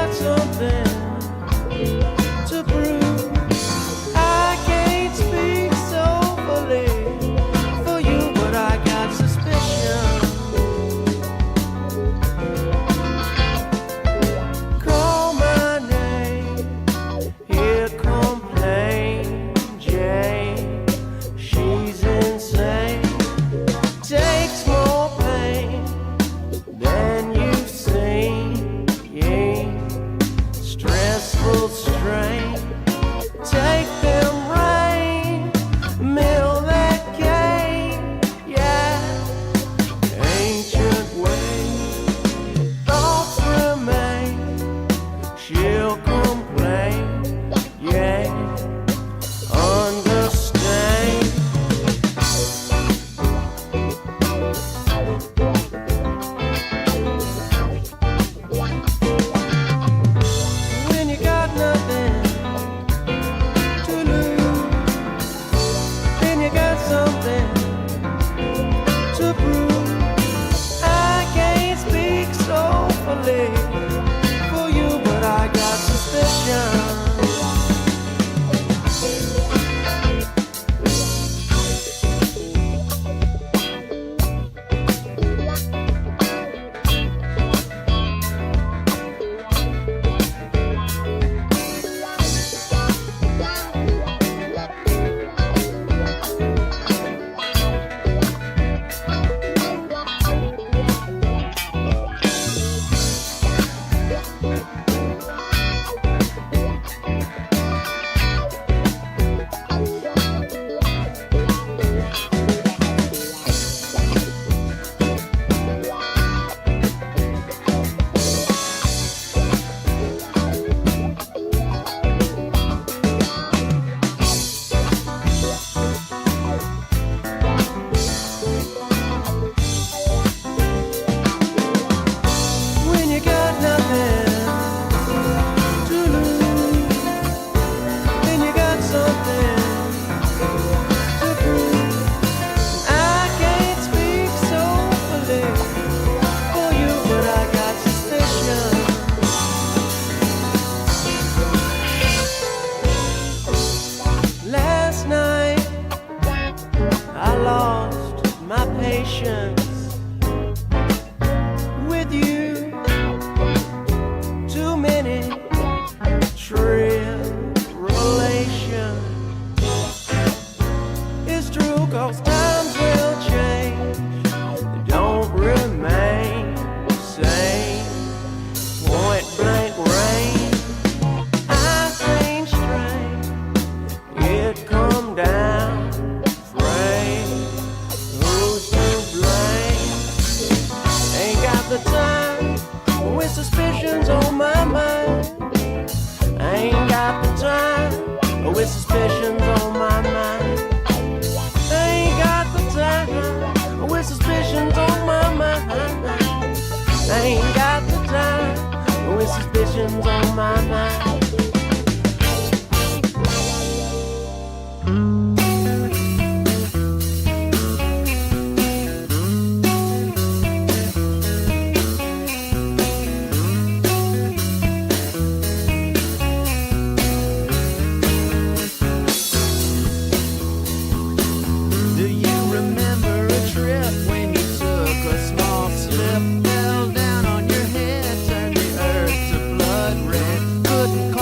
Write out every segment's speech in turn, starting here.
got something to prove. I can't speak soberly for you, but I got suspicion. Call my name, here come Plain Jane. She's insane, takes more pain than you've seen. Stressful strain, take them rain, mill that cane, yeah. Ancient ways, thoughts remain. She'll complain, yeah. Understand. When you got nothing to lose, then you got something to prove. I can't speak soberly for you, but I got suspicion. When you got nothing to lose, then you got something to prove. I can't speak soberly for you, but I got suspicion. Last night I lost my patience with you. Too many tribulations. It's true, 'cause times will change. They don't remain the same. Point blank rain, I seen strain. It come down, frame. Who's to blame? Ain't got the time with suspicions on my mind. I ain't got the time with suspicions on my mind. I ain't got the time with suspicions on my mind. I ain't got the time with suspicions on my mind. Do you remember a trip when you took a small slip, fell down on your head, turned the earth to blood red? Couldn't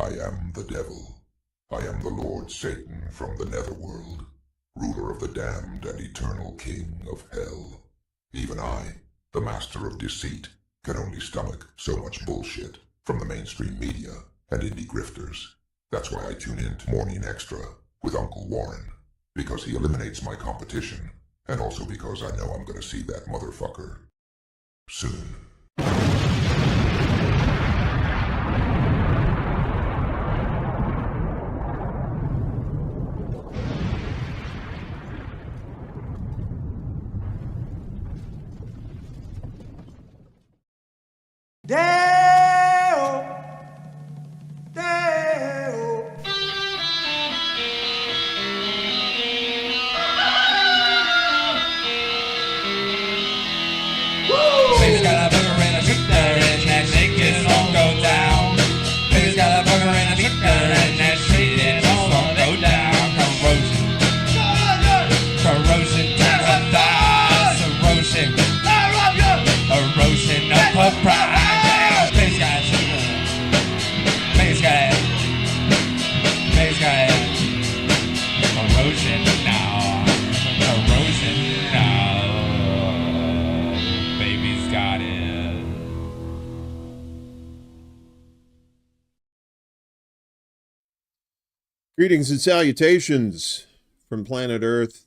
I am the devil. I am the Lord Satan from the netherworld, ruler of the damned and eternal king of hell. Even I, the master of deceit, can only stomach so much bullshit from the mainstream media and indie grifters. That's why I tune in to Morning Extra with Uncle Warren, because he eliminates my competition, and also because I know I'm gonna see that motherfucker soon. Deo, Deo. Baby's got a burger and a shooter and that shake it all go down. Baby's got a burger and a shooter and that shake it all go down. Corrosion to the thighs, erosion of her pride. Baby's got a shooter, baby's got corrosion now, corrosion now. Baby's got it. Greetings and salutations from planet Earth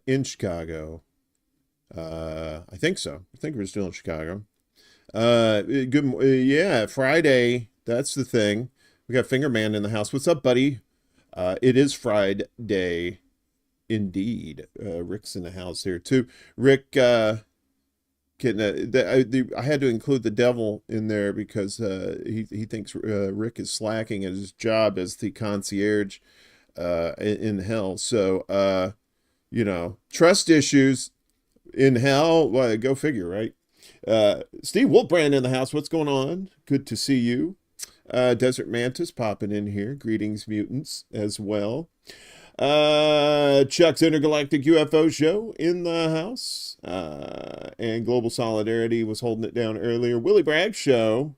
in Chicago. I think so. I think we're still in Chicago. Yeah, Friday. That's the thing. We got Fingerman in the house. What's up, buddy? It is Friday, indeed. Rick's in the house here too. Rick, I had to include the devil in there because he thinks Rick is slacking at his job as the concierge in hell. So, trust issues in hell. Well, go figure, right? Steve Wolfbrand in the house. What's going on? Good to see you. Desert Mantis popping in here. Greetings, mutants, as well. Chuck's Intergalactic UFO Show in the house. And Global Solidarity was holding it down earlier. Willie Bragg Show.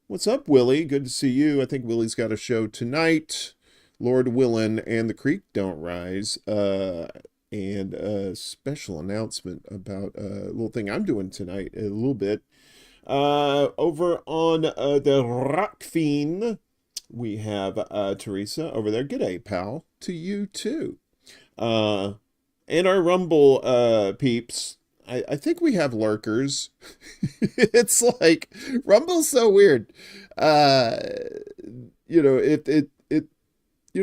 What's up, Willie? Good to see you. I think Willie's got a show tonight. Lord Willin and the Creek Don't Rise. And a special announcement about a little thing I'm doing tonight a little bit. Over on the Rock Fiend, we have Teresa over there. G'day, pal. To you, too. And our Rumble peeps, I think we have lurkers. It's like, Rumble's so weird.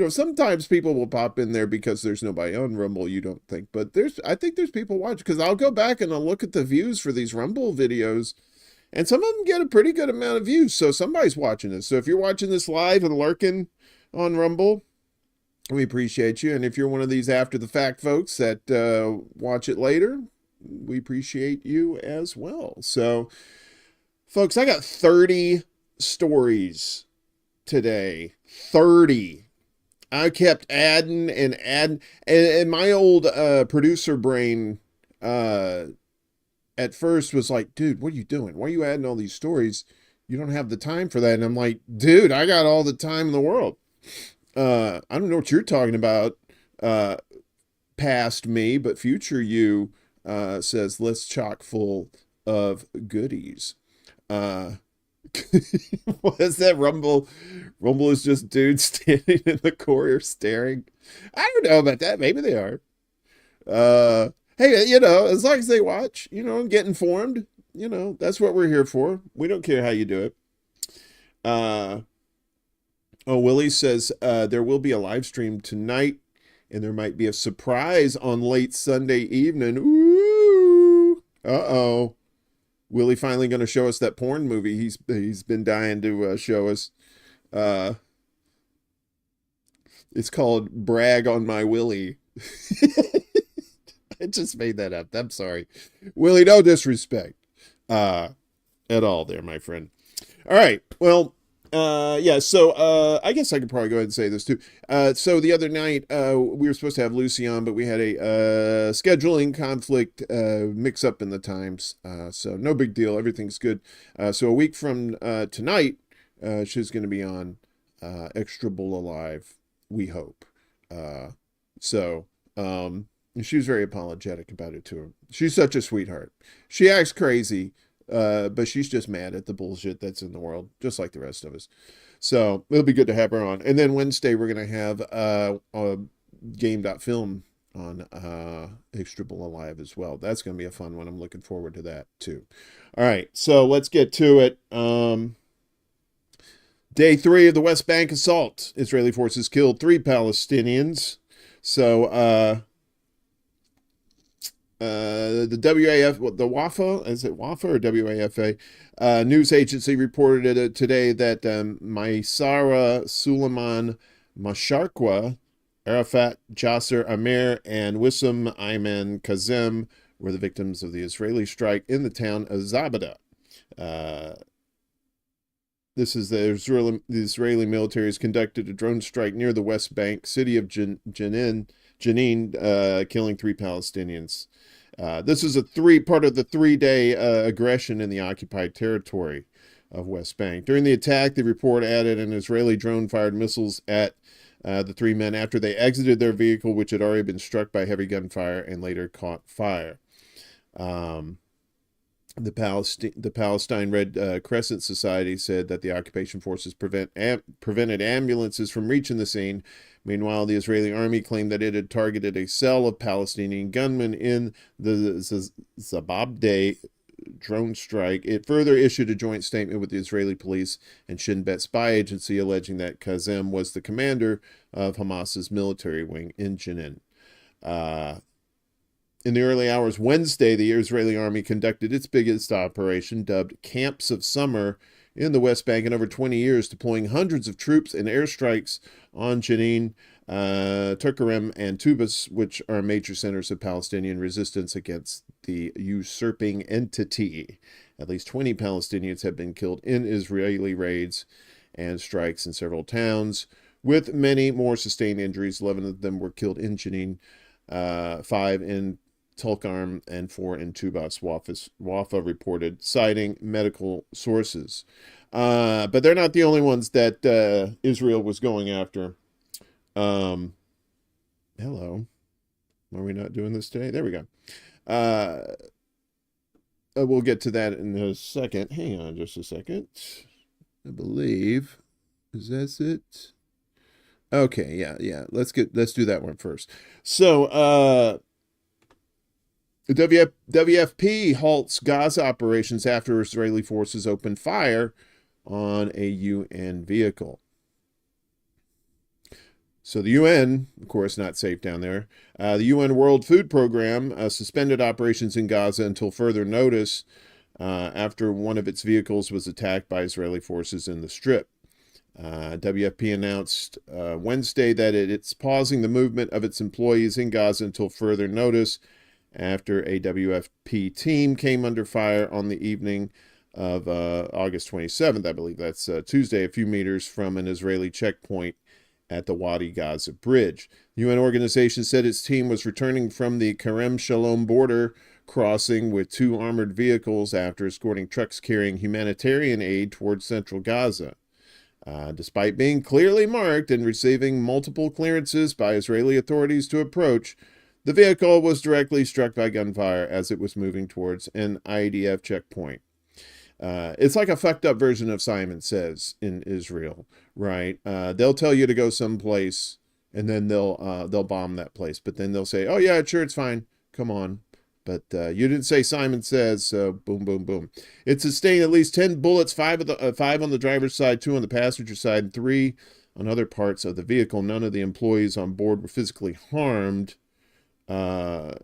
Sometimes people will pop in there because there's nobody on Rumble, you don't think. But I think there's people watching, because I'll go back and I'll look at the views for these Rumble videos, and some of them get a pretty good amount of views. So somebody's watching this. So if you're watching this live and lurking on Rumble, we appreciate you. And if you're one of these after the fact folks that watch it later, we appreciate you as well. So, folks, I got 30 stories today. 30. I kept adding and adding, and my old producer brain at first was like, dude, what are you doing? Why are you adding all these stories? You don't have the time for that. And I'm like, dude, I got all the time in the world. I don't know what you're talking about, past me, but future you says, let's chock full of goodies. What is that? Rumble is just dudes standing in the corner staring. I don't know about that. Maybe they are. Hey, as long as they watch, and get informed, that's what we're here for. We don't care how you do it. Willie says there will be a live stream tonight, and there might be a surprise on late Sunday evening. Ooh. Uh-oh. Willie finally going to show us that porn movie he's been dying to show us. It's called Brag on My Willie. I just made that up. I'm sorry. Willie, no disrespect at all there, my friend. All right. Well, so I guess I could probably go ahead and say this too. So the other night, we were supposed to have Lucy on, but we had a scheduling conflict, mix up in the times. So no big deal. Everything's good. So a week from tonight, she's going to be on ExtraBulla Live, we hope. So she was very apologetic about it too. She's such a sweetheart. She acts crazy, but she's just mad at the bullshit that's in the world, just like the rest of us. So it'll be good to have her on. And then Wednesday we're gonna have a game.film on ExtraBulla Live as well. That's gonna be a fun one. I'm looking forward to that too. All right, so let's get to it. Day 3 of the West Bank assault. Israeli forces killed 3 Palestinians. So the WAF, the WAFA, is it WAFA or WAFA? News agency reported today that Maisara Suleiman Masharqua, Arafat Jasser Amir, and Wissam Ayman Kazem were the victims of the Israeli strike in the town of Zabada. This is the Israeli military has conducted a drone strike near the West Bank city of Jenin, killing 3 Palestinians. This is part of the 3-day aggression in the occupied territory of West Bank. During the attack, the report added an Israeli drone fired missiles at the 3 men after they exited their vehicle, which had already been struck by heavy gunfire and later caught fire. The Palestine Red Crescent Society said that the occupation forces prevented ambulances from reaching the scene. Meanwhile, the Israeli army claimed that it had targeted a cell of Palestinian gunmen in the Zababdeh drone strike. It further issued a joint statement with the Israeli police and Shin Bet spy agency, alleging that Kazem was the commander of Hamas's military wing in Jenin. In the early hours Wednesday, the Israeli army conducted its biggest operation, dubbed Camps of Summer, in the West Bank in over 20 years, deploying hundreds of troops and airstrikes on Jenin, Turkarem, and Tubas, which are major centers of Palestinian resistance against the usurping entity. At least 20 Palestinians have been killed in Israeli raids and strikes in several towns, with many more sustained injuries. 11 of them were killed in Jenin, 5 in Tulkarm, and 4 in Tubas, Wafa reported, citing medical sources. But they're not the only ones that Israel was going after. Hello. Are we not doing this today? There we go. We'll get to that in a second. Hang on just a second. I believe. Is that it? Okay, yeah. Let's do that one first. So, the WFP halts Gaza operations after Israeli forces opened fire on a UN vehicle. So the UN, of course, not safe down there. The UN World Food Program suspended operations in Gaza until further notice after one of its vehicles was attacked by Israeli forces in the Strip. WFP announced Wednesday that it's pausing the movement of its employees in Gaza until further notice, after a WFP team came under fire on the evening of August 27th, I believe that's Tuesday, a few meters from an Israeli checkpoint at the Wadi Gaza bridge. The UN organization said its team was returning from the Kerem Shalom border crossing with 2 armored vehicles after escorting trucks carrying humanitarian aid towards central Gaza. Despite being clearly marked and receiving multiple clearances by Israeli authorities to approach, the vehicle was directly struck by gunfire as it was moving towards an IDF checkpoint. It's like a fucked up version of Simon Says in Israel, right? They'll tell you to go someplace and then they'll bomb that place. But then they'll say, oh yeah, sure, it's fine. Come on. But you didn't say Simon Says, so boom, boom, boom. It sustained at least 10 bullets, 5 on the driver's side, 2 on the passenger side, and 3 on other parts of the vehicle. None of the employees on board were physically harmed. The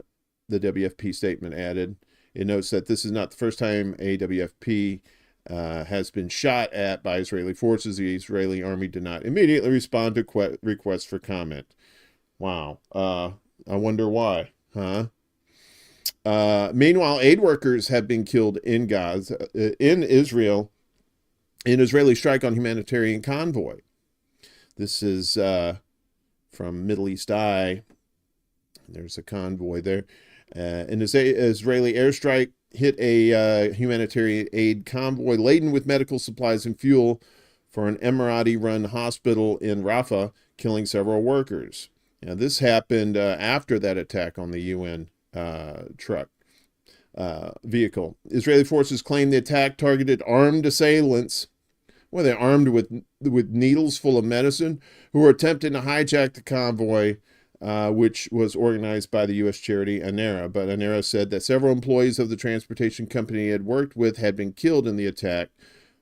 WFP statement added. It notes that this is not the first time a WFP has been shot at by Israeli forces. The Israeli army did not immediately respond to requests for comment. Wow. I wonder why, huh? Meanwhile, aid workers have been killed in Gaza, in Israel, in Israeli strike on humanitarian convoy. This is from Middle East Eye. There's a convoy there. An Israeli airstrike hit a humanitarian aid convoy laden with medical supplies and fuel for an Emirati-run hospital in Rafah, killing several workers. Now, this happened after that attack on the UN vehicle. Israeli forces claim the attack targeted armed assailants. Well, they're armed with needles full of medicine, who were attempting to hijack the convoy, which was organized by the U.S. charity ANERA. But ANERA said that several employees of the transportation company it had worked with had been killed in the attack.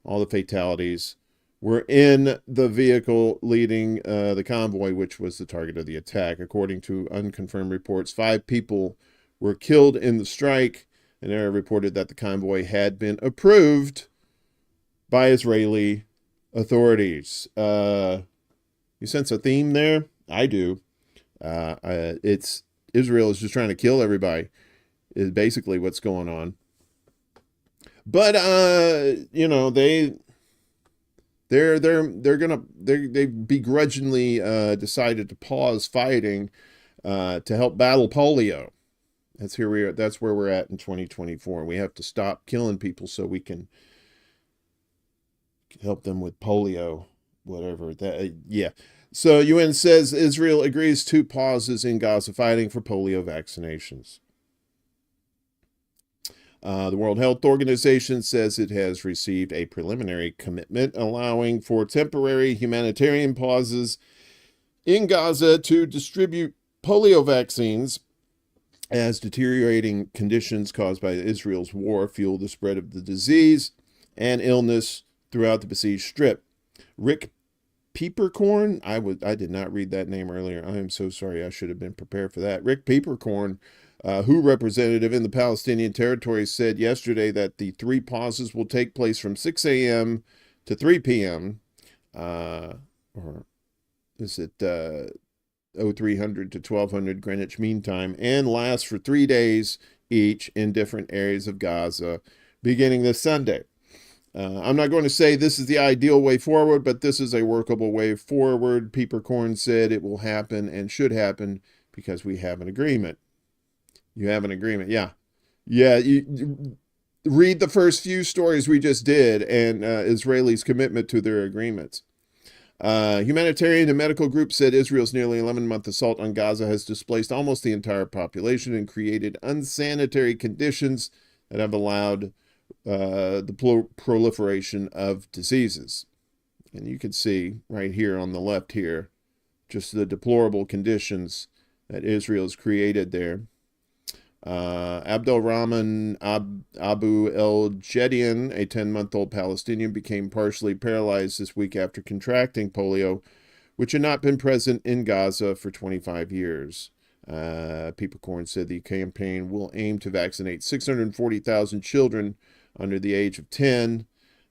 All the fatalities were in the vehicle leading the convoy, which was the target of the attack. According to unconfirmed reports, 5 people were killed in the strike. ANERA reported that the convoy had been approved by Israeli authorities. You sense a theme there? I do. It's Israel is just trying to kill everybody, is basically what's going on. But they begrudgingly decided to pause fighting to help battle polio. That's where we're at in 2024. We have to stop killing people so we can help them with polio, whatever that. Yeah. So UN says Israel agrees to pauses in Gaza fighting for polio vaccinations. The World Health Organization says it has received a preliminary commitment allowing for temporary humanitarian pauses in Gaza to distribute polio vaccines as deteriorating conditions caused by Israel's war fuel the spread of the disease and illness throughout the besieged strip. Rick Peppercorn, I did not read that name earlier. I am so sorry. I should have been prepared for that. Rick Peppercorn, WHO representative in the Palestinian territory, said yesterday that the 3 pauses will take place from 6 a.m. to 3 p.m. Or is it 0300 to 1200 Greenwich Mean Time, and last for 3 days each in different areas of Gaza, beginning this Sunday. I'm not going to say this is the ideal way forward, but this is a workable way forward. Peppercorn said it will happen and should happen because we have an agreement. You have an agreement, yeah. Yeah, you read the first few stories we just did and Israelis' commitment to their agreements. Humanitarian and medical groups said Israel's nearly 11-month assault on Gaza has displaced almost the entire population and created unsanitary conditions that have allowed the proliferation of diseases. And you can see right here on the left here, just the deplorable conditions that Israel has created there. Abdul Rahman Abu El Jedian, a 10-month-old Palestinian, became partially paralyzed this week after contracting polio, which had not been present in Gaza for 25 years. Peppercorn said the campaign will aim to vaccinate 640,000 children under the age of 10.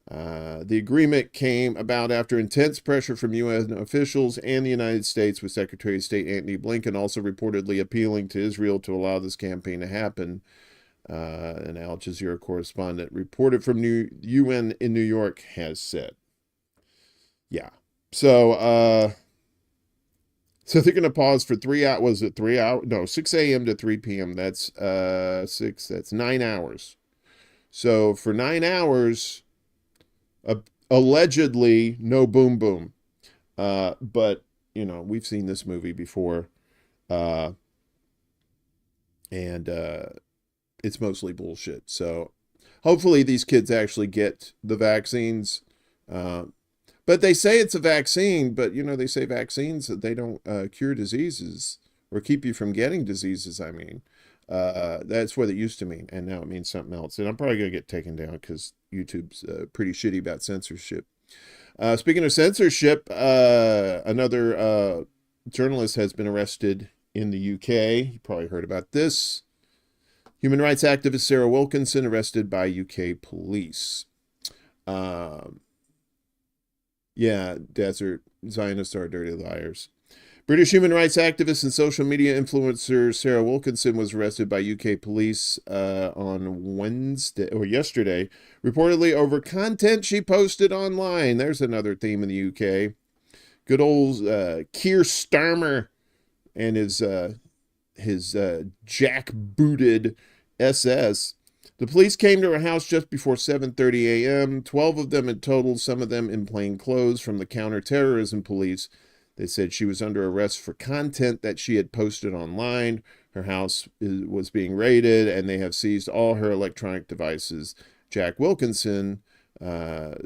The agreement came about after intense pressure from UN officials and the United States, with Secretary of State Antony Blinken also reportedly appealing to Israel to allow this campaign to happen. An Al Jazeera correspondent reported from UN in New York has said. Yeah. So they're going to pause for 3 hours. Was it 3 hours? No, 6 a.m. to 3 p.m. That's 9 hours. So for 9 hours, allegedly no boom boom. But, we've seen this movie before. And it's mostly bullshit. So hopefully these kids actually get the vaccines. But they say it's a vaccine, but, they say vaccines, they don't cure diseases or keep you from getting diseases, I mean. That's what it used to mean, and now it means something else. And I'm probably going to get taken down because YouTube's pretty shitty about censorship. Speaking of censorship, another journalist has been arrested in the UK. You probably heard about this. Human rights activist Sarah Wilkinson arrested by UK police. Desert Zionists are dirty liars. British human rights activist and social media influencer Sarah Wilkinson was arrested by UK police on yesterday, reportedly over content she posted online. There's another theme in the UK. Good old Keir Starmer and his jackbooted SS The police came to her house just before 7:30 a.m., 12 of them in total, some of them in plain clothes from the counterterrorism police. They said she was under arrest for content that she had posted online. Her house was being raided, and they have seized all her electronic devices. Jack Wilkinson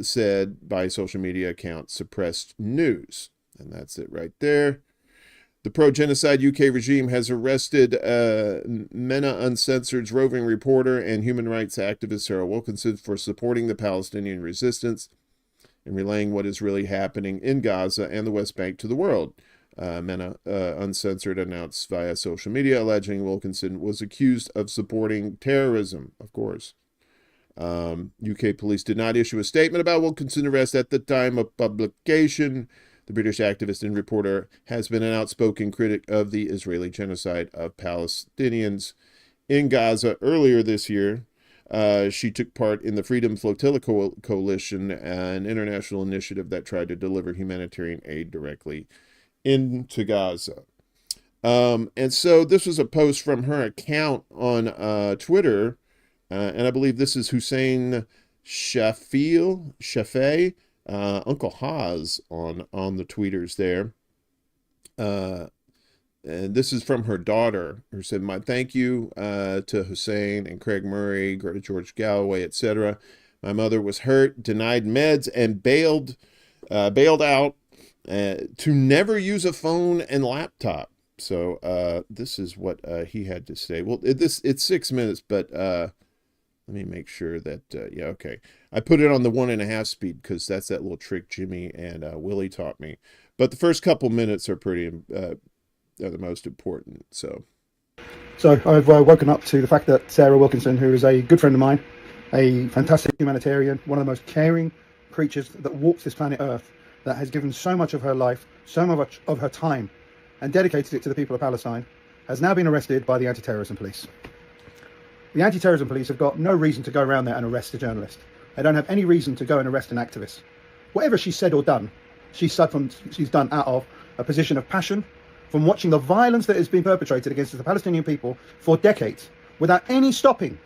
said by social media account Suppressed News. And that's it right there. The pro-genocide UK regime has arrested MENA Uncensored's roving reporter and human rights activist Sarah Wilkinson for supporting the Palestinian resistance and relaying what is really happening in Gaza and the West Bank to the world. MENA Uncensored announced via social media, alleging Wilkinson was accused of supporting terrorism, of course. UK police did not issue a statement about Wilkinson's arrest at the time of publication. The British activist and reporter has been an outspoken critic of the Israeli genocide of Palestinians in Gaza. Earlier this year, she took part in the Freedom Flotilla Coalition, an international initiative that tried to deliver humanitarian aid directly into Gaza. And so this was a post from her account on Twitter, and I believe this is Hussein Shafei, Uncle Haas on the tweeters there. And this is from her daughter, who said, "My thank you to Hussein and Craig Murray, George Galloway, etc. My mother was hurt, denied meds, and bailed out to never use a phone and laptop." So this is what he had to say. Well, it's 6 minutes, but let me make sure that, yeah, okay. I put it on the 1.5 speed because that's that little trick Jimmy and Willie taught me. But the first couple minutes are are the most important. So I've woken up to the fact that Sarah Wilkinson, who is a good friend of mine, a fantastic humanitarian, one of the most caring creatures that walks this planet Earth, that has given so much of her life, so much of her time, and dedicated it to the people of Palestine, has now been arrested by the anti-terrorism police. The anti-terrorism police have got no reason to go around there and arrest a journalist. They don't have any reason to go and arrest an activist. Whatever she's said or done, she's done out of a position of passion, from watching the violence that has been perpetrated against the Palestinian people for decades, without any stopping,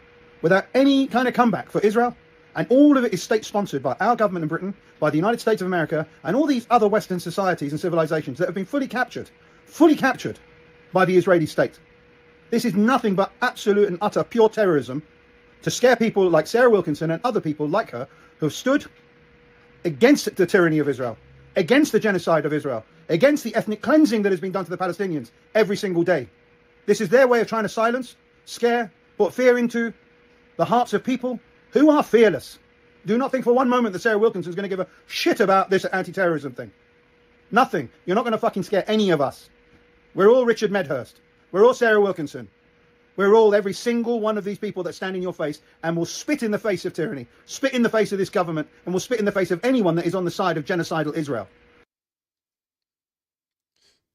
without any kind of comeback for Israel. And all of it is state-sponsored by our government in Britain, by the United States of America, and all these other Western societies and civilizations that have been fully captured by the Israeli state. This is nothing but absolute and utter pure terrorism to scare people like Sarah Wilkinson and other people like her who have stood against the tyranny of Israel, against the genocide of Israel, against the ethnic cleansing that has been done to the Palestinians every single day. This is their way of trying to silence, scare, put fear into the hearts of people who are fearless. Do not think for one moment that Sarah Wilkinson is going to give a shit about this anti-terrorism thing. Nothing. You're not going to fucking scare any of us. We're all Richard Medhurst. We're all Sarah Wilkinson. We're all every single one of these people that stand in your face and will spit in the face of tyranny, spit in the face of this government, and will spit in the face of anyone that is on the side of genocidal Israel.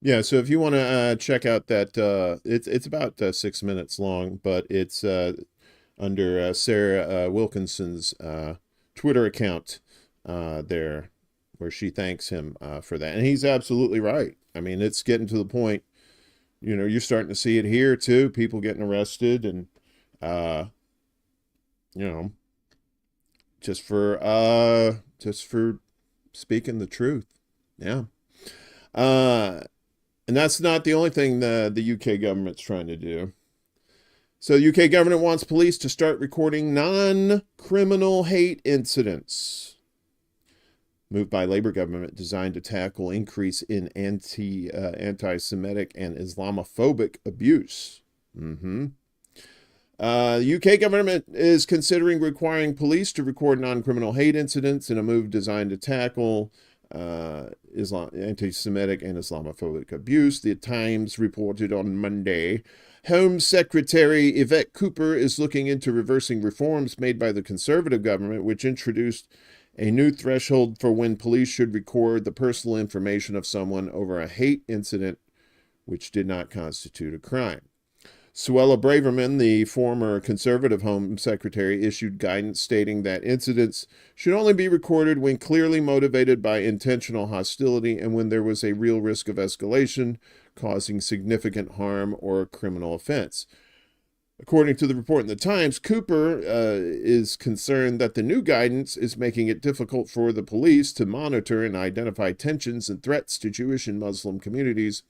yeah, so if you want to check out that, it's about 6 minutes long, but it's under Sarah Wilkinson's Twitter account there, where she thanks him for that. And he's absolutely right. I mean, it's getting to the point, you know, you're starting to see it here too, people getting arrested and, you know, just for speaking the truth. Yeah. And that's not the only thing the UK government's trying to do. So the UK government wants police to start recording non-criminal hate incidents. Moved by Labour government designed to tackle increase in anti-Semitic and Islamophobic abuse. The UK government is considering requiring police to record non-criminal hate incidents in a move designed to tackle anti-Semitic and Islamophobic abuse. The Times reported on Monday. Home Secretary Yvette Cooper is looking into reversing reforms made by the Conservative government, which introduced a new threshold for when police should record the personal information of someone over a hate incident which did not constitute a crime. Suella Braverman, the former Conservative Home Secretary, issued guidance stating that incidents should only be recorded when clearly motivated by intentional hostility and when there was a real risk of escalation, causing significant harm or criminal offense. According to the report in the Times, Cooper is concerned that the new guidance is making it difficult for the police to monitor and identify tensions and threats to Jewish and Muslim communities,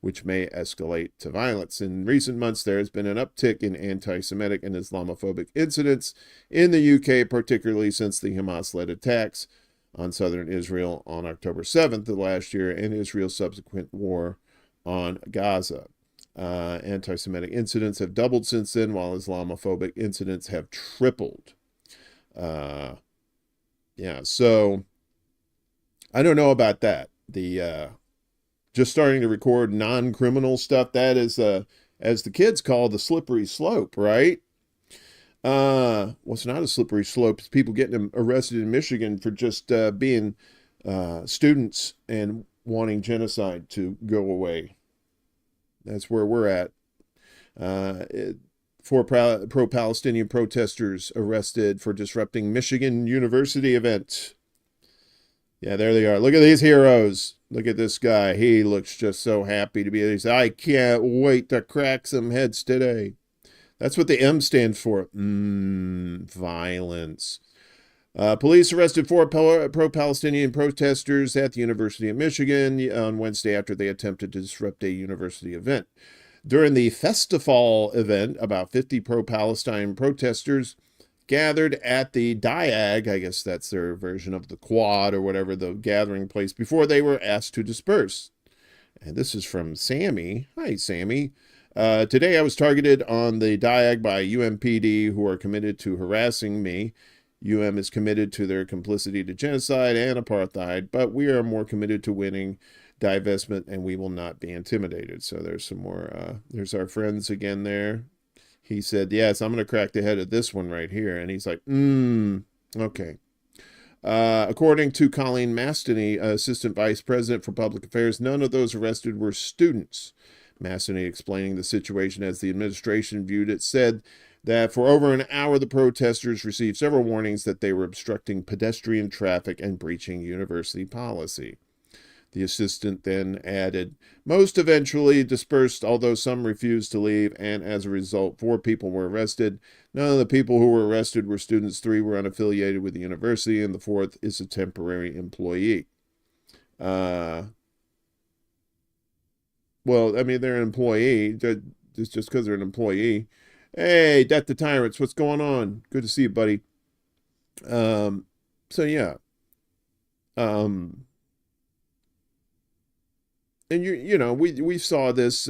which may escalate to violence. In recent months, there has been an uptick in anti-Semitic and Islamophobic incidents in the UK, particularly since the Hamas-led attacks on southern Israel on October 7th of last year and Israel's subsequent war on Gaza. Anti-Semitic incidents have doubled since then, while Islamophobic incidents have tripled. So I don't know about that. The just starting to record non-criminal stuff, that is, as the kids call, the slippery slope, right? Well, it's not a slippery slope. It's people getting arrested in Michigan for just being students and wanting genocide to go away. That's where we're at. 4 pro-Palestinian protesters arrested for disrupting Michigan University event. Yeah, there they are. Look at these heroes. Look at this guy. He looks just so happy to be there. He said, I can't wait to crack some heads today. That's what the M stands for. Violence. Police arrested 4 pro-Palestinian protesters at the University of Michigan on Wednesday after they attempted to disrupt a university event. During the Festival event, about 50 pro-Palestine protesters gathered at the Diag, I guess that's their version of the quad or whatever, the gathering place, before they were asked to disperse. And this is from Sammy. Hi, Sammy. Today I was targeted on the Diag by UMPD, who are committed to harassing me. is committed to their complicity to genocide and apartheid, but we are more committed to winning divestment, and we will not be intimidated. So there's some more, there's our friends again there. He said, yes, I'm going to crack the head of this one right here. And he's like, okay. According to Colleen Mastany, Assistant Vice President for Public Affairs, none of those arrested were students. Mastany, explaining the situation as the administration viewed it, said that for over an hour, the protesters received several warnings that they were obstructing pedestrian traffic and breaching university policy. The assistant then added, most eventually dispersed, although some refused to leave, and as a result, 4 people were arrested. None of the people who were arrested were students. 3 were unaffiliated with the university, and the 4th is a temporary employee. Well, I mean, they're an employee. It's just because they're an employee. Hey, Death to Tyrants, what's going on? Good to see you, buddy. So, yeah. And we saw this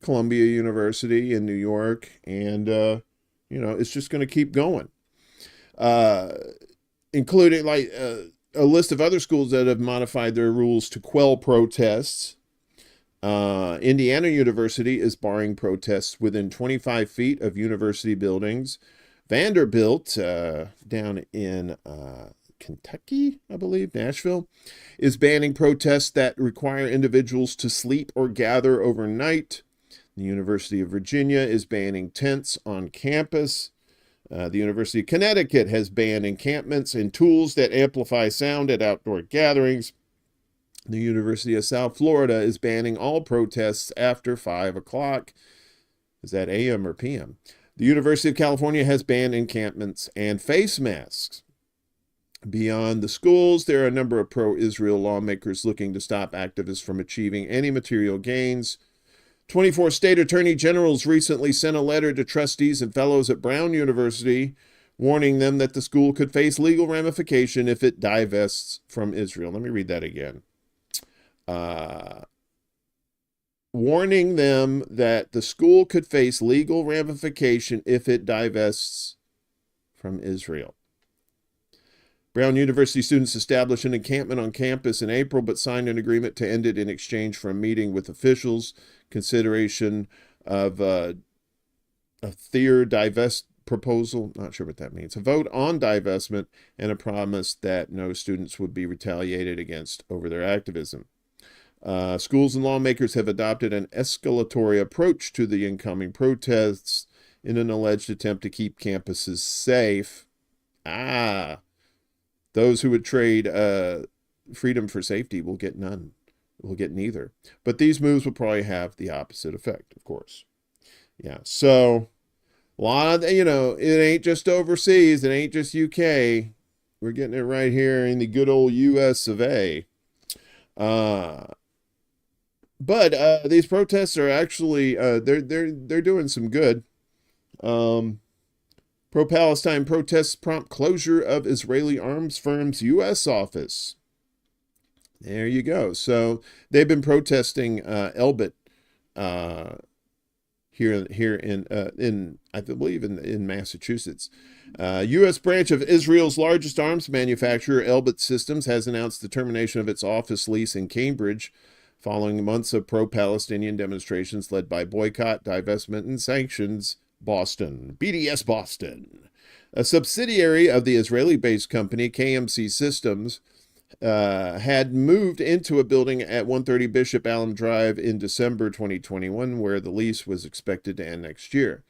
Columbia University in New York, and it's just going to keep going, including like a list of other schools that have modified their rules to quell protests. Indiana University is barring protests within 25 feet of university buildings. Vanderbilt, down in Kentucky, I believe, Nashville, is banning protests that require individuals to sleep or gather overnight. The University of Virginia is banning tents on campus. The University of Connecticut has banned encampments and tools that amplify sound at outdoor gatherings. The University of South Florida is banning all protests after 5 o'clock. Is that AM or PM? The University of California has banned encampments and face masks. Beyond the schools, there are a number of pro-Israel lawmakers looking to stop activists from achieving any material gains. 24 state attorney generals recently sent a letter to trustees and fellows at Brown University, warning them that the school could face legal ramification if it divests from Israel. Let me read that again. Warning them that the school could face legal ramification if it divests from Israel. Brown University students established an encampment on campus in April, but signed an agreement to end it in exchange for a meeting with officials, consideration of a divest proposal, not sure what that means, a vote on divestment, and a promise that no students would be retaliated against over their activism. Schools and lawmakers have adopted an escalatory approach to the incoming protests in an alleged attempt to keep campuses safe. Those who would trade freedom for safety will get none. Will get neither. But these moves will probably have the opposite effect, of course. Yeah. So a lot of, it ain't just overseas. It ain't just UK. We're getting it right here in the good old US of A. But these protests are actually they're doing some good. Pro-Palestine protests prompt closure of Israeli arms firm's U.S. office. There you go. So they've been protesting Elbit here in I believe in Massachusetts. U.S. branch of Israel's largest arms manufacturer, Elbit Systems, has announced the termination of its office lease in Cambridge following months of pro-Palestinian demonstrations led by boycott, divestment, and sanctions. Boston, BDS Boston, a subsidiary of the Israeli-based company KMC Systems, had moved into a building at 130 Bishop Allen Drive in December 2021, where the lease was expected to end next year.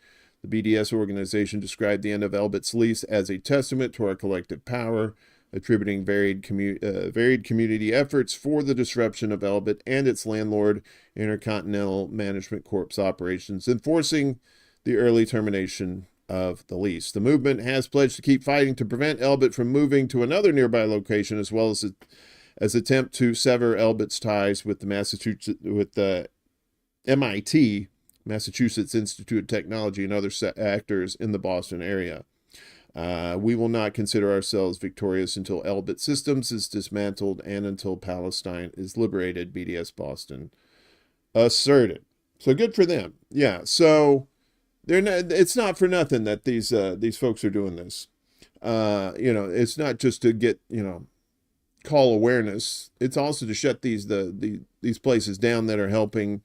The BDS organization described the end of Elbit's lease as a testament to our collective power, attributing varied community efforts for the disruption of Elbit and its landlord, Intercontinental Management Corp's operations, enforcing the early termination of the lease. The movement has pledged to keep fighting to prevent Elbit from moving to another nearby location, as well as attempt to sever Elbit's ties with the MIT, Massachusetts Institute of Technology, and other actors in the Boston area. We will not consider ourselves victorious until Elbit Systems is dismantled and until Palestine is liberated, BDS Boston asserted. So good for them. Yeah, so it's not for nothing that these folks are doing this. It's not just to get, call awareness. It's also to shut these places down that are helping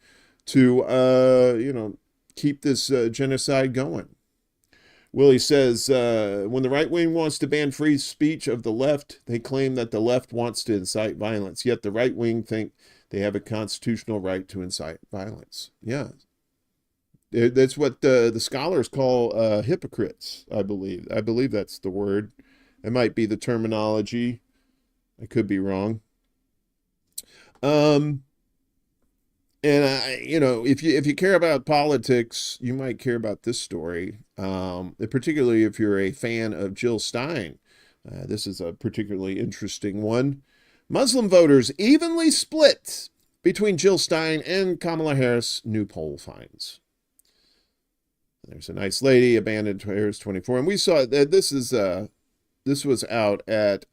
to, keep this genocide going. Willie says, when the right wing wants to ban free speech of the left, they claim that the left wants to incite violence, yet the right wing think they have a constitutional right to incite violence. Yeah. That's what the scholars call hypocrites, I believe. I believe that's the word. It might be the terminology. I could be wrong. And if you care about politics, you might care about this story. Particularly if you're a fan of Jill Stein. This is a particularly interesting one. Muslim voters evenly split between Jill Stein and Kamala Harris, new poll finds. There's a nice lady, abandoned Harris 24, and we saw that this was out at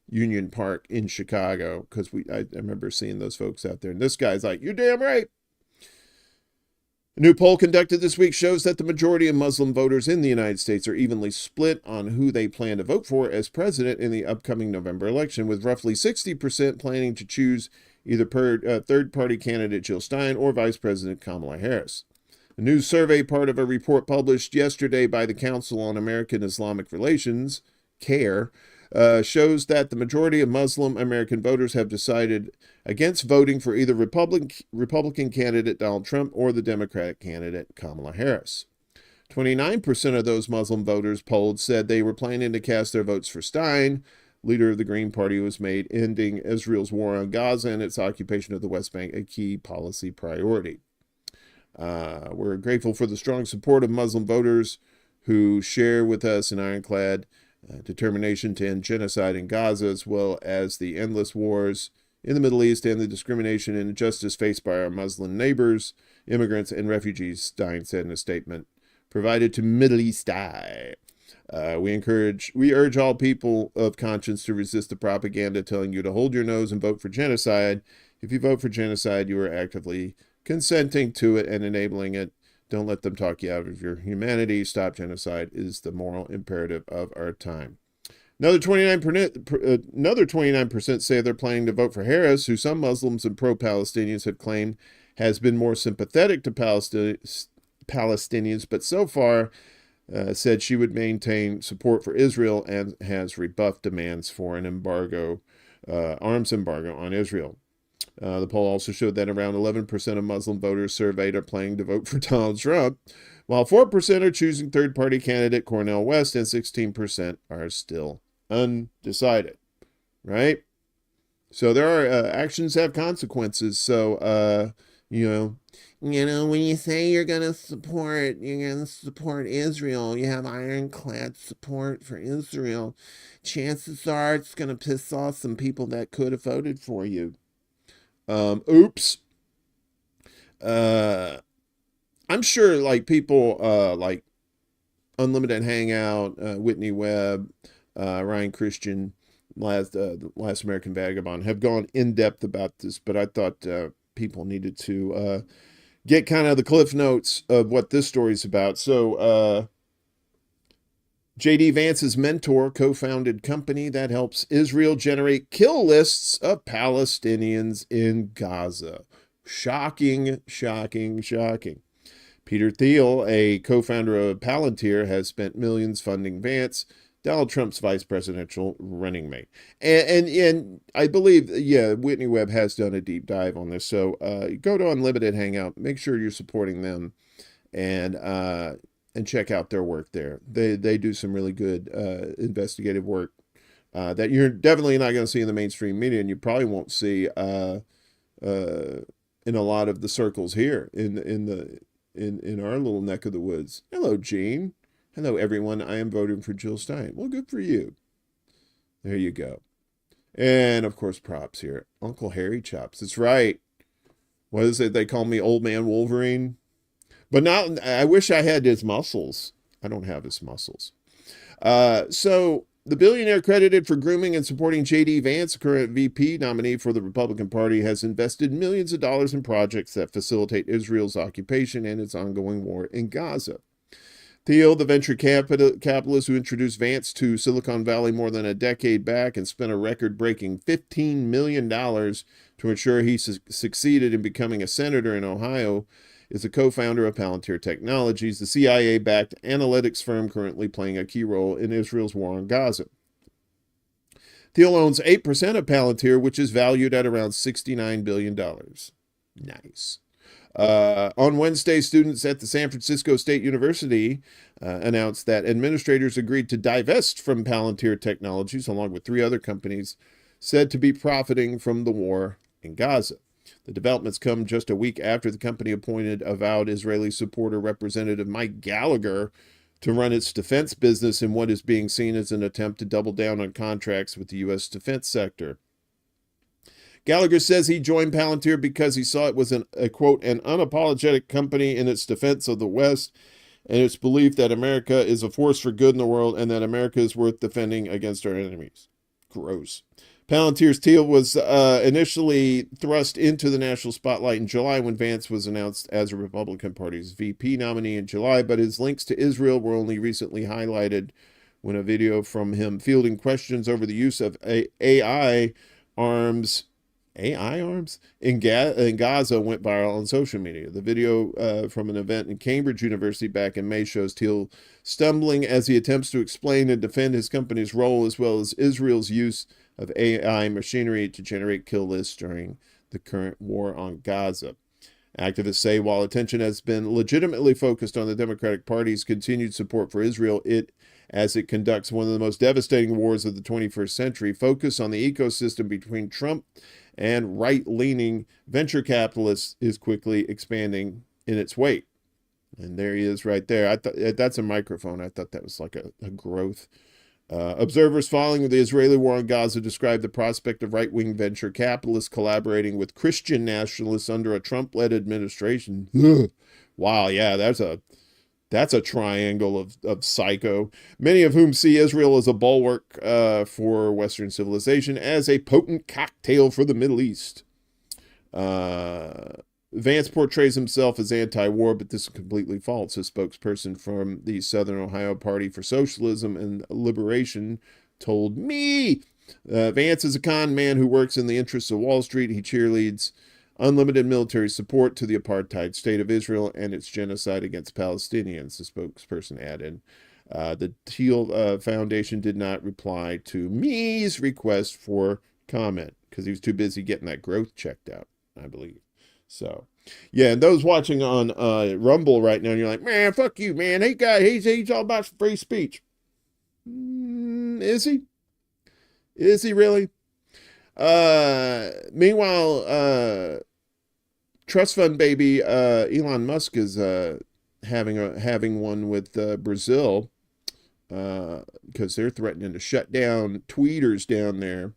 Union Park in Chicago, because I remember seeing those folks out there, and this guy's like, "You're damn right." A new poll conducted this week shows that the majority of Muslim voters in the United States are evenly split on who they plan to vote for as president in the upcoming November election, with roughly 60% planning to choose either third-party candidate Jill Stein or Vice President Kamala Harris. A new survey, part of a report published yesterday by the Council on American Islamic Relations, CARE, shows that the majority of Muslim American voters have decided against voting for either Republican candidate Donald Trump or the Democratic candidate Kamala Harris. 29% of those Muslim voters polled said they were planning to cast their votes for Stein, leader of the Green Party, who has made ending Israel's war on Gaza and its occupation of the West Bank a key policy priority. We're grateful for the strong support of Muslim voters who share with us an ironclad determination to end genocide in Gaza, as well as the endless wars in the Middle East and the discrimination and injustice faced by our Muslim neighbors, immigrants, and refugees, Stein said in a statement provided to Middle East Eye. We urge all people of conscience to resist the propaganda telling you to hold your nose and vote for genocide. If you vote for genocide, you are actively consenting to it and enabling it. Don't let them talk you out of your humanity. Stop genocide is the moral imperative of our time. Another 29% say they're planning to vote for Harris, who some Muslims and pro-Palestinians have claimed has been more sympathetic to Palestinians, but so far said she would maintain support for Israel and has rebuffed demands for an arms embargo on Israel. The poll also showed that around 11% of Muslim voters surveyed are planning to vote for Donald Trump, while 4% are choosing third-party candidate Cornel West and 16% are still undecided, right? So there are actions have consequences. So, You know, when you say you're gonna support Israel, you have ironclad support for Israel. Chances are it's gonna piss off some people that could have voted for you. Oops. I'm sure like people like Unlimited Hangout, Whitney Webb, Ryan Christian, the Last American Vagabond have gone in depth about this, but I thought people needed to get kind of the cliff notes of what this story's about. So, J.D. Vance's mentor co-founded company that helps Israel generate kill lists of Palestinians in Gaza. Shocking, shocking, shocking. Peter Thiel, a co-founder of Palantir, has spent millions funding Vance, Donald Trump's vice presidential running mate. And I believe, yeah, Whitney Webb has done a deep dive on this. So go to Unlimited Hangout, make sure you're supporting them, and check out their work there. They do some really good investigative work that you're definitely not going to see in the mainstream media, and you probably won't see in a lot of the circles here in our little neck of the woods. Hello, Gene. Hello, everyone. I am voting for Jill Stein. Well, good for you. There you go. And, of course, props here. Uncle Harry Chops. That's right. What is it? They call me Old Man Wolverine. But not, I wish I had his muscles. I don't have his muscles. So, the billionaire credited for grooming and supporting J.D. Vance, current VP nominee for the Republican Party, has invested millions of dollars in projects that facilitate Israel's occupation and its ongoing war in Gaza. Thiel, the venture capitalist who introduced Vance to Silicon Valley more than a decade back and spent a record-breaking $15 million to ensure he succeeded in becoming a senator in Ohio, is a co-founder of Palantir Technologies, the CIA-backed analytics firm currently playing a key role in Israel's war on Gaza. Thiel owns 8% of Palantir, which is valued at around $69 billion. Nice. On Wednesday, students at the San Francisco State University announced that administrators agreed to divest from Palantir Technologies, along with 3 other companies said to be profiting from the war in Gaza. The developments come just a week after the company appointed avowed Israeli supporter Representative Mike Gallagher to run its defense business in what is being seen as an attempt to double down on contracts with the U.S. defense sector. Gallagher says he joined Palantir because he saw it was quote, an unapologetic company in its defense of the West and its belief that America is a force for good in the world and that America is worth defending against our enemies. Gross. Palantir's Thiel was initially thrust into the national spotlight in July when Vance was announced as a Republican Party's VP nominee in July, but his links to Israel were only recently highlighted when a video from him fielding questions over the use of AI arms in Gaza went viral on social media. The video from an event in Cambridge University back in May shows Thiel stumbling as he attempts to explain and defend his company's role as well as Israel's use of AI machinery to generate kill lists during the current war on Gaza. Activists say while attention has been legitimately focused on the Democratic Party's continued support for Israel, as it conducts one of the most devastating wars of the 21st century, focus on the ecosystem between Trump and right-leaning venture capitalists is quickly expanding in its wake. And there he is right there. That's a microphone. I thought that was like a growth. Observers following the Israeli war on Gaza described the prospect of right-wing venture capitalists collaborating with Christian nationalists under a Trump-led administration. Wow, yeah, that's a triangle of psycho, many of whom see Israel as a bulwark for Western civilization, as a potent cocktail for the Middle East. Vance portrays himself as anti-war, but this is completely false. A spokesperson from the Southern Ohio Party for Socialism and Liberation told me Vance is a con man who works in the interests of Wall Street. He cheerleads unlimited military support to the apartheid state of Israel and its genocide against Palestinians, the spokesperson added. The Thiel Foundation did not reply to me's request for comment because he was too busy getting that growth checked out, I believe. So, yeah, and those watching on Rumble right now, you're like, man, fuck you, man. He's all about free speech. Is he? Is he really? Meanwhile, trust fund baby Elon Musk is having one with Brazil because they're threatening to shut down tweeters down there.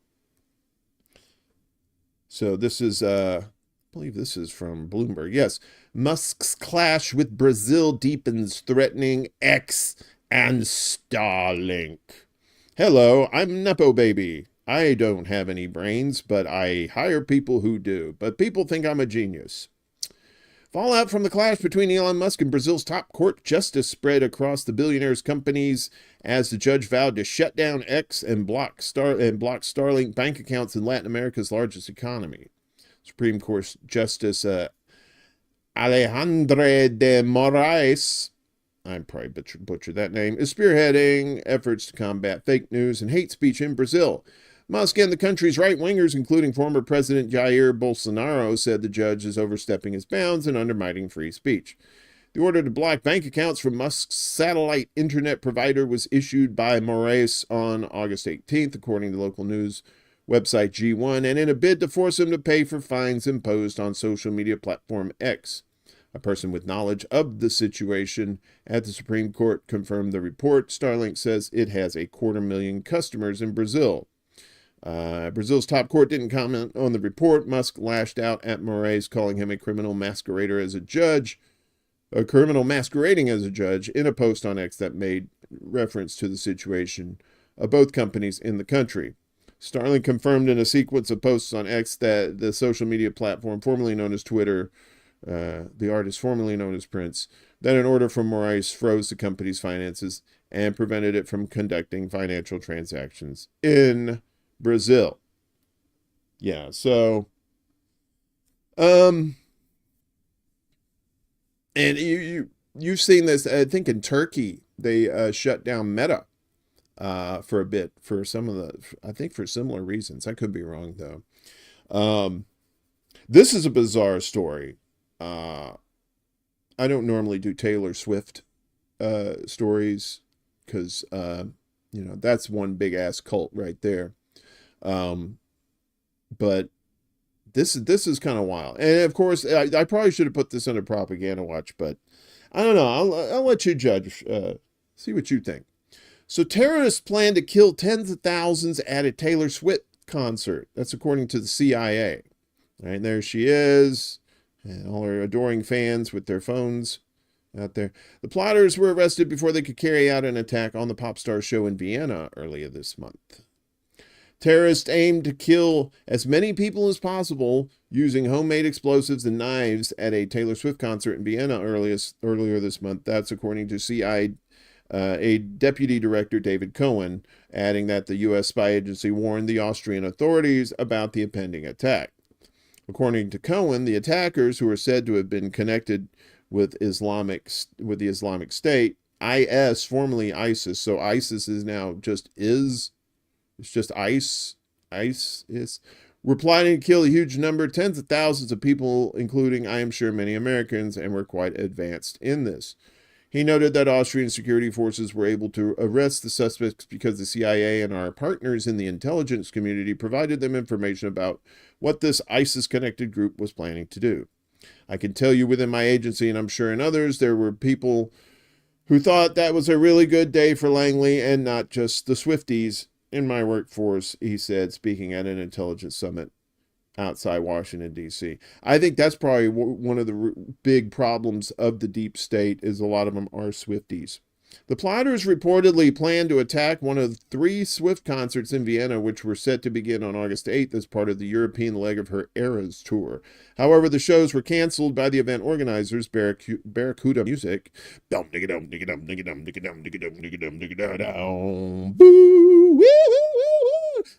So this is, I believe this is from Bloomberg. Yes, Musk's clash with Brazil deepens, threatening X and Starlink. Hello, I'm Nepo Baby. I don't have any brains, but I hire people who do. But people think I'm a genius. Fallout from the clash between Elon Musk and Brazil's top court justice spread across the billionaire's companies as the judge vowed to shut down X and block Starlink bank accounts in Latin America's largest economy. Supreme Court Justice Alejandro de Moraes, I probably butchered that name, is spearheading efforts to combat fake news and hate speech in Brazil. Musk and the country's right-wingers, including former President Jair Bolsonaro, said the judge is overstepping his bounds and undermining free speech. The order to block bank accounts from Musk's satellite internet provider was issued by Moraes on August 18th, according to local news website G1, and in a bid to force him to pay for fines imposed on social media platform X. A person with knowledge of the situation at the Supreme Court confirmed the report. Starlink says it has 250,000 customers in Brazil. Brazil's top court didn't comment on the report. Musk lashed out at Moraes, calling him a criminal masquerading as a judge, in a post on X that made reference to the situation of both companies in the country. Starlink confirmed in a sequence of posts on X that the social media platform formerly known as Twitter, the artist formerly known as Prince, that an order from Moraes froze the company's finances and prevented it from conducting financial transactions in Brazil. Yeah, so and you've seen this, I think in Turkey they shut down Meta for a bit for some of the, I think for similar reasons. I could be wrong though. This is a bizarre story. I don't normally do Taylor Swift stories because that's one big ass cult right there. But this is kind of wild. And of course, I probably should have put this under propaganda watch, but I don't know. I'll let you judge. See what you think. So terrorists plan to kill tens of thousands at a Taylor Swift concert. That's according to the CIA. Right, and there she is, and all her adoring fans with their phones out there. The plotters were arrested before they could carry out an attack on the pop star show in Vienna earlier this month. Terrorists aimed to kill as many people as possible using homemade explosives and knives at a Taylor Swift concert in Vienna earlier this month. That's according to CIA Deputy Director David Cohen, adding that the U.S. spy agency warned the Austrian authorities about the impending attack. According to Cohen, the attackers, who are said to have been connected with the Islamic State, IS, formerly ISIS, so ISIS is now just is. It's just ICE is. We're planning to kill a huge number, tens of thousands of people, including, I am sure, many Americans, and we're quite advanced in this. He noted that Austrian security forces were able to arrest the suspects because the CIA and our partners in the intelligence community provided them information about what this ISIS-connected group was planning to do. I can tell you within my agency, and I'm sure in others, there were people who thought that was a really good day for Langley and not just the Swifties in my workforce, he said, speaking at an intelligence summit outside Washington, D.C. I think that's probably one of the big problems of the deep state is a lot of them are Swifties. The plotters reportedly planned to attack one of 3 Swift concerts in Vienna, which were set to begin on August 8th as part of the European leg of her Eras tour. However, the shows were canceled by the event organizers, Barracuda Music.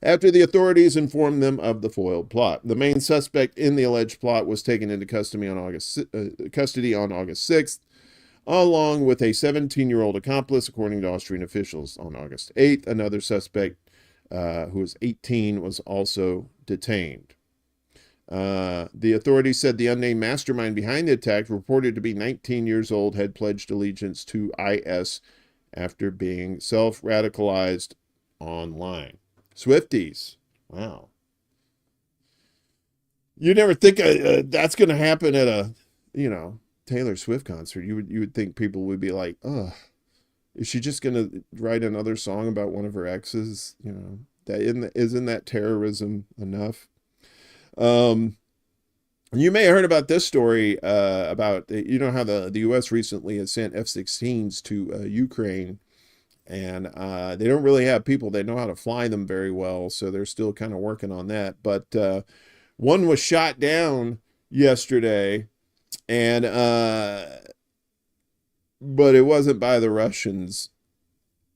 After the authorities informed them of the foiled plot. The main suspect in the alleged plot was taken into custody on August 6th, along with a 17-year-old accomplice, according to Austrian officials. On August 8th, another suspect, who was 18, was also detained. The authorities said the unnamed mastermind behind the attack, reported to be 19 years old, had pledged allegiance to IS after being You never think that's going to happen at a, Taylor Swift concert. You would think people would be like, oh, is she just going to write another song about one of her exes? Isn't that terrorism enough? You may have heard about this story about, how the U.S. recently has sent F-16s to Ukraine, and they don't really have people that know how to fly them very well, so they're still kind of working on that. But one was shot down yesterday, and but it wasn't by the Russians.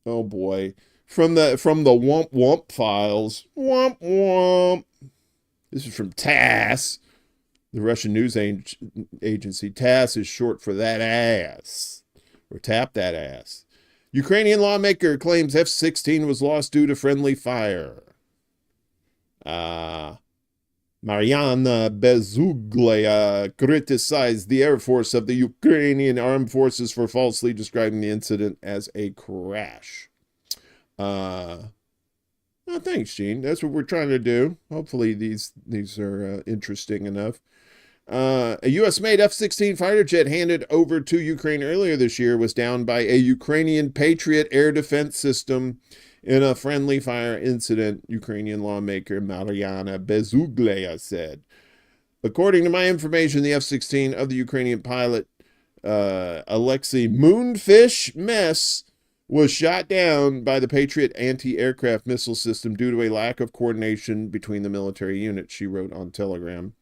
Oh boy. From the Womp Womp files. Womp Womp. This is from TASS, the Russian news agency. TASS is short for that ass, or tap that ass. Ukrainian lawmaker claims F-16 was lost due to friendly fire. Mariana Bezuglia criticized the Air Force of the Ukrainian Armed Forces for falsely describing the incident as a crash. Oh, thanks, Gene. That's what we're trying to do. Hopefully these are interesting enough. A U.S.-made F-16 fighter jet handed over to Ukraine earlier this year was downed by a Ukrainian Patriot air defense system in a friendly fire incident, Ukrainian lawmaker Mariana Bezuglia said. According to my information, the F-16 of the Ukrainian pilot Alexei Moonfish Mess was shot down by the Patriot anti-aircraft missile system due to a lack of coordination between the military units, she wrote on Telegram.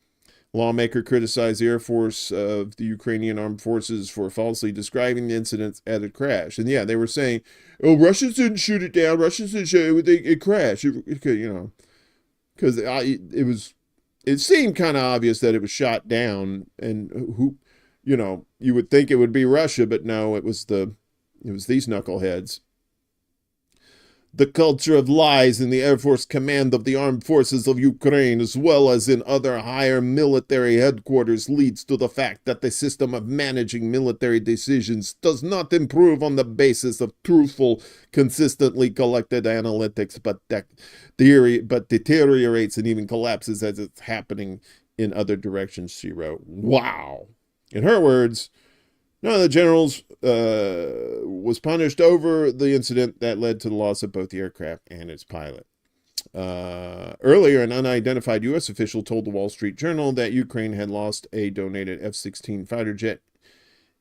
Lawmaker criticized the Air Force of the Ukrainian Armed Forces for falsely describing the incident as a crash. And yeah, they were saying, oh, Russians didn't shoot it down. Russians didn't shoot it. It crashed, because it seemed kind of obvious that it was shot down. And who, you would think it would be Russia, but no, it was these knuckleheads. The culture of lies in the Air Force Command of the Armed Forces of Ukraine, as well as in other higher military headquarters, leads to the fact that the system of managing military decisions does not improve on the basis of truthful, consistently collected analytics, but deteriorates and even collapses as it's happening in other directions, she wrote. Wow. In her words, none of the generals was punished over the incident that led to the loss of both the aircraft and its pilot. Earlier, an unidentified U.S. official told the Wall Street Journal that Ukraine had lost a donated F-16 fighter jet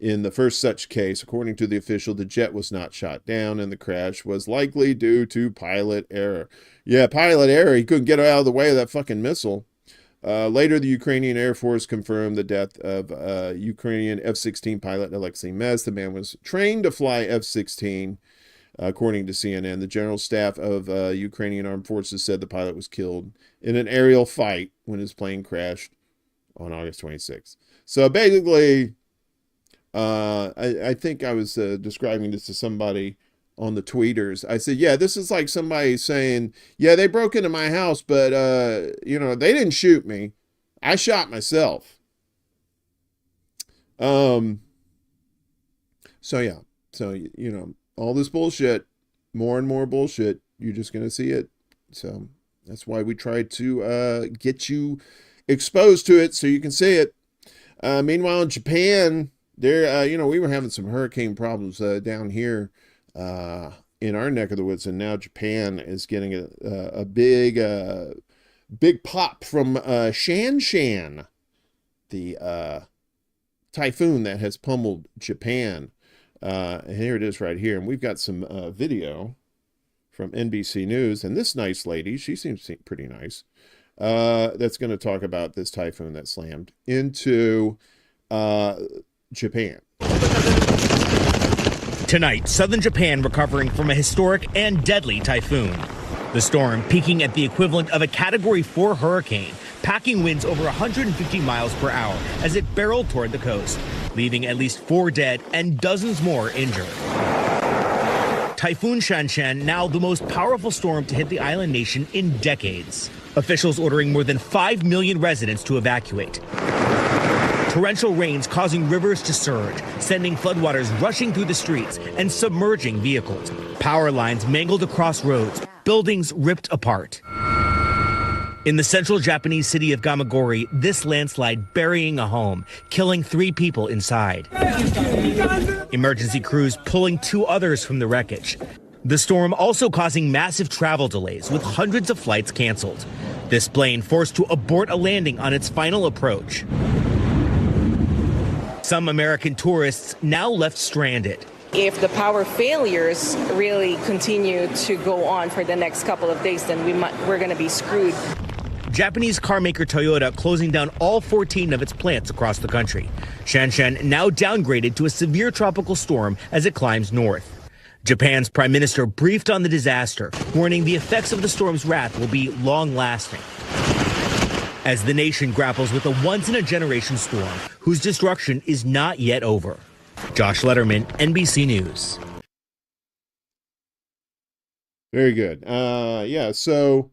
in the first such case. According to the official, the jet was not shot down, and the crash was likely due to pilot error. Yeah, pilot error. He couldn't get out of the way of that fucking missile. Later, the Ukrainian Air Force confirmed the death of Ukrainian F-16 pilot Alexei Mez. The man was trained to fly F-16, according to CNN. The General Staff of Ukrainian Armed Forces said the pilot was killed in an aerial fight when his plane crashed on August 26th. So basically, I think I was describing this to somebody on the tweeters. I said, yeah, this is like somebody saying, yeah, they broke into my house, but, they didn't shoot me. I shot myself. So yeah. So, all this bullshit, more and more bullshit, you're just going to see it. So that's why we try to get you exposed to it so you can see it. Meanwhile, in Japan, there, we were having some hurricane problems down here in our neck of the woods, and now Japan is getting a big pop from Shan, the typhoon that has pummeled Japan. And here it is right here, and we've got some video from NBC News, and this nice lady, she seems pretty nice, that's going to talk about this typhoon that slammed into Japan. Tonight, southern Japan recovering from a historic and deadly typhoon. The storm peaking at the equivalent of a Category 4 hurricane, packing winds over 150 miles per hour as it barreled toward the coast, leaving at least 4 dead and dozens more injured. Typhoon Shanshan, now the most powerful storm to hit the island nation in decades. Officials ordering more than 5 million residents to evacuate. Torrential rains causing rivers to surge, sending floodwaters rushing through the streets and submerging vehicles. Power lines mangled across roads, buildings ripped apart. In the central Japanese city of Gamagori, this landslide burying a home, killing 3 people inside. Emergency crews pulling 2 others from the wreckage. The storm also causing massive travel delays, with hundreds of flights canceled. This plane forced to abort a landing on its final approach. Some American tourists now left stranded. If the power failures really continue to go on for the next couple of days, then we're going to be screwed. Japanese carmaker Toyota closing down all 14 of its plants across the country. Shanshan now downgraded to a severe tropical storm as it climbs north. Japan's prime minister briefed on the disaster, warning the effects of the storm's wrath will be long-lasting. As the nation grapples with a once-in-a-generation storm whose destruction is not yet over. Josh Letterman, NBC News. Very good. So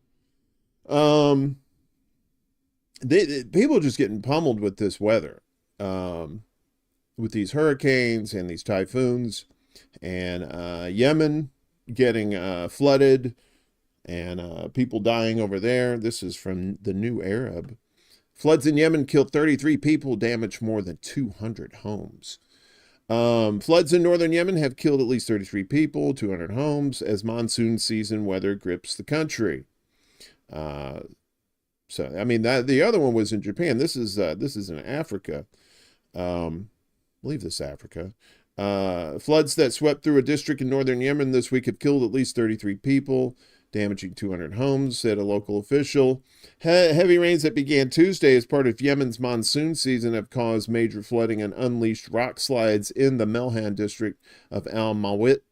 people are just getting pummeled with this weather, with these hurricanes and these typhoons, and Yemen getting flooded, and people dying over there. This is from the New Arab. Floods in Yemen killed 33 people, damaged more than 200 homes. Floods in northern Yemen have killed at least 33 people, 200 homes, as monsoon season weather grips the country. The other one was in Japan. This is in Africa. I believe this is Africa. Floods that swept through a district in northern Yemen this week have killed at least 33 people, damaging 200 homes, said a local official. Heavy rains that began Tuesday as part of Yemen's monsoon season have caused major flooding and unleashed rock slides in the Melhan district of Al-Mawit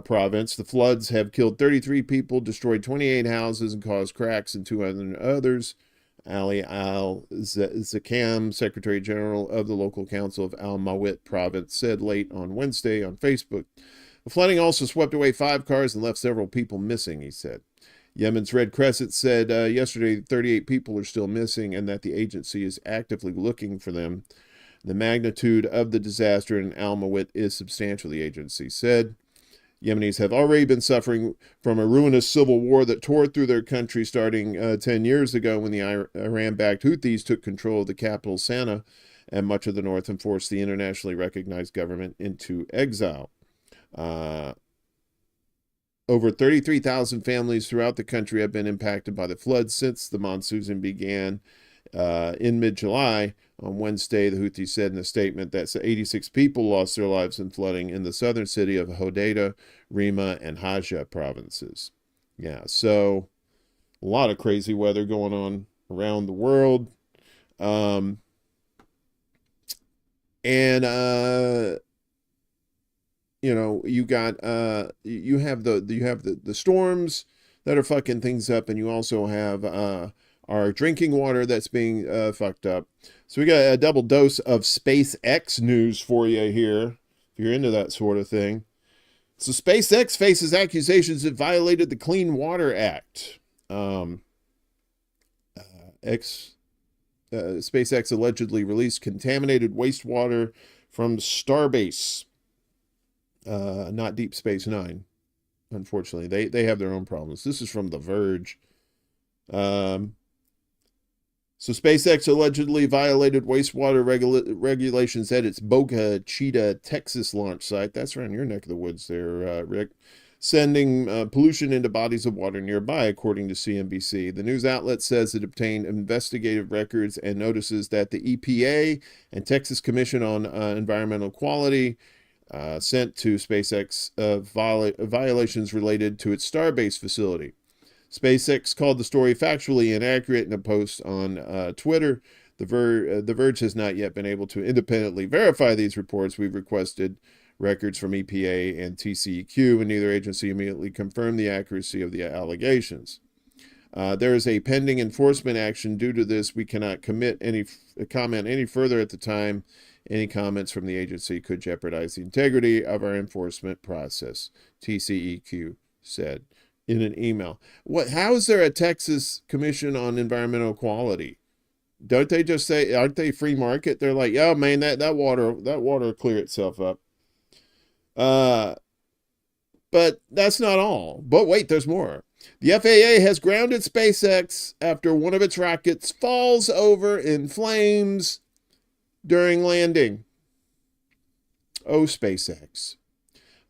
province. The floods have killed 33 people, destroyed 28 houses, and caused cracks in 200 others. Ali Al-Zakam, Secretary General of the local council of Al-Mawit province, said late on Wednesday on Facebook. The flooding also swept away 5 cars and left several people missing, he said. Yemen's Red Crescent said yesterday 38 people are still missing and that the agency is actively looking for them. The magnitude of the disaster in Al-Mawit is substantial, the agency said. Yemenis have already been suffering from a ruinous civil war that tore through their country starting 10 years ago when the Iran-backed Houthis took control of the capital, Sana'a, and much of the north and forced the internationally recognized government into exile. Over 33,000 families throughout the country have been impacted by the floods since the monsoon began in mid-July. On Wednesday, the Houthis said in a statement that 86 people lost their lives in flooding in the southern city of Hodeidah, Rima, and Hajjah provinces. Yeah, so a lot of crazy weather going on around the world. You got you have the storms that are fucking things up, and you also have our drinking water that's being fucked up. So we got a double dose of SpaceX news for you here, if you're into that sort of thing. So SpaceX faces accusations it violated the Clean Water Act. SpaceX allegedly released contaminated wastewater from Starbase, not Deep Space Nine. Unfortunately, they have their own problems. This is from The Verge. So SpaceX allegedly violated wastewater regulations at its Boca Chica, Texas launch site. That's around your neck of the woods there, Rick. Sending pollution into bodies of water nearby, according to CNBC. The news outlet says it obtained investigative records and notices that the EPA and Texas Commission on Environmental Quality sent to SpaceX violations related to its Starbase facility. SpaceX called the story factually inaccurate in a post on Twitter. The Verge has not yet been able to independently verify these reports. We've requested records from EPA and TCEQ, and neither agency immediately confirmed the accuracy of the allegations. There is a pending enforcement action due to this. We cannot comment any further at the time. Any comments from the agency could jeopardize the integrity of our enforcement process, TCEQ said in an email. How is there a Texas Commission on Environmental Quality? Don't they just say, aren't they free market? They're like, oh man, that water will clear itself up. But that's not all. But wait, there's more. The FAA has grounded SpaceX after one of its rockets falls over in flames during landing. Oh, SpaceX.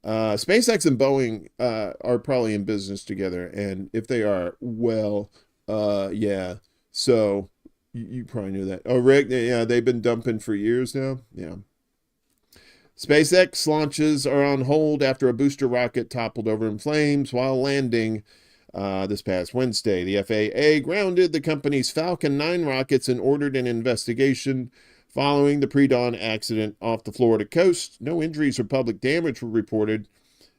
SpaceX and Boeing are probably in business together, and if they are, well, yeah. So you probably knew that. Oh, Rick, yeah, they've been dumping for years now. Yeah. SpaceX launches are on hold after a booster rocket toppled over in flames while landing this past Wednesday. The FAA grounded the company's Falcon 9 rockets and ordered an investigation following the pre-dawn accident off the Florida coast. No injuries or public damage were reported.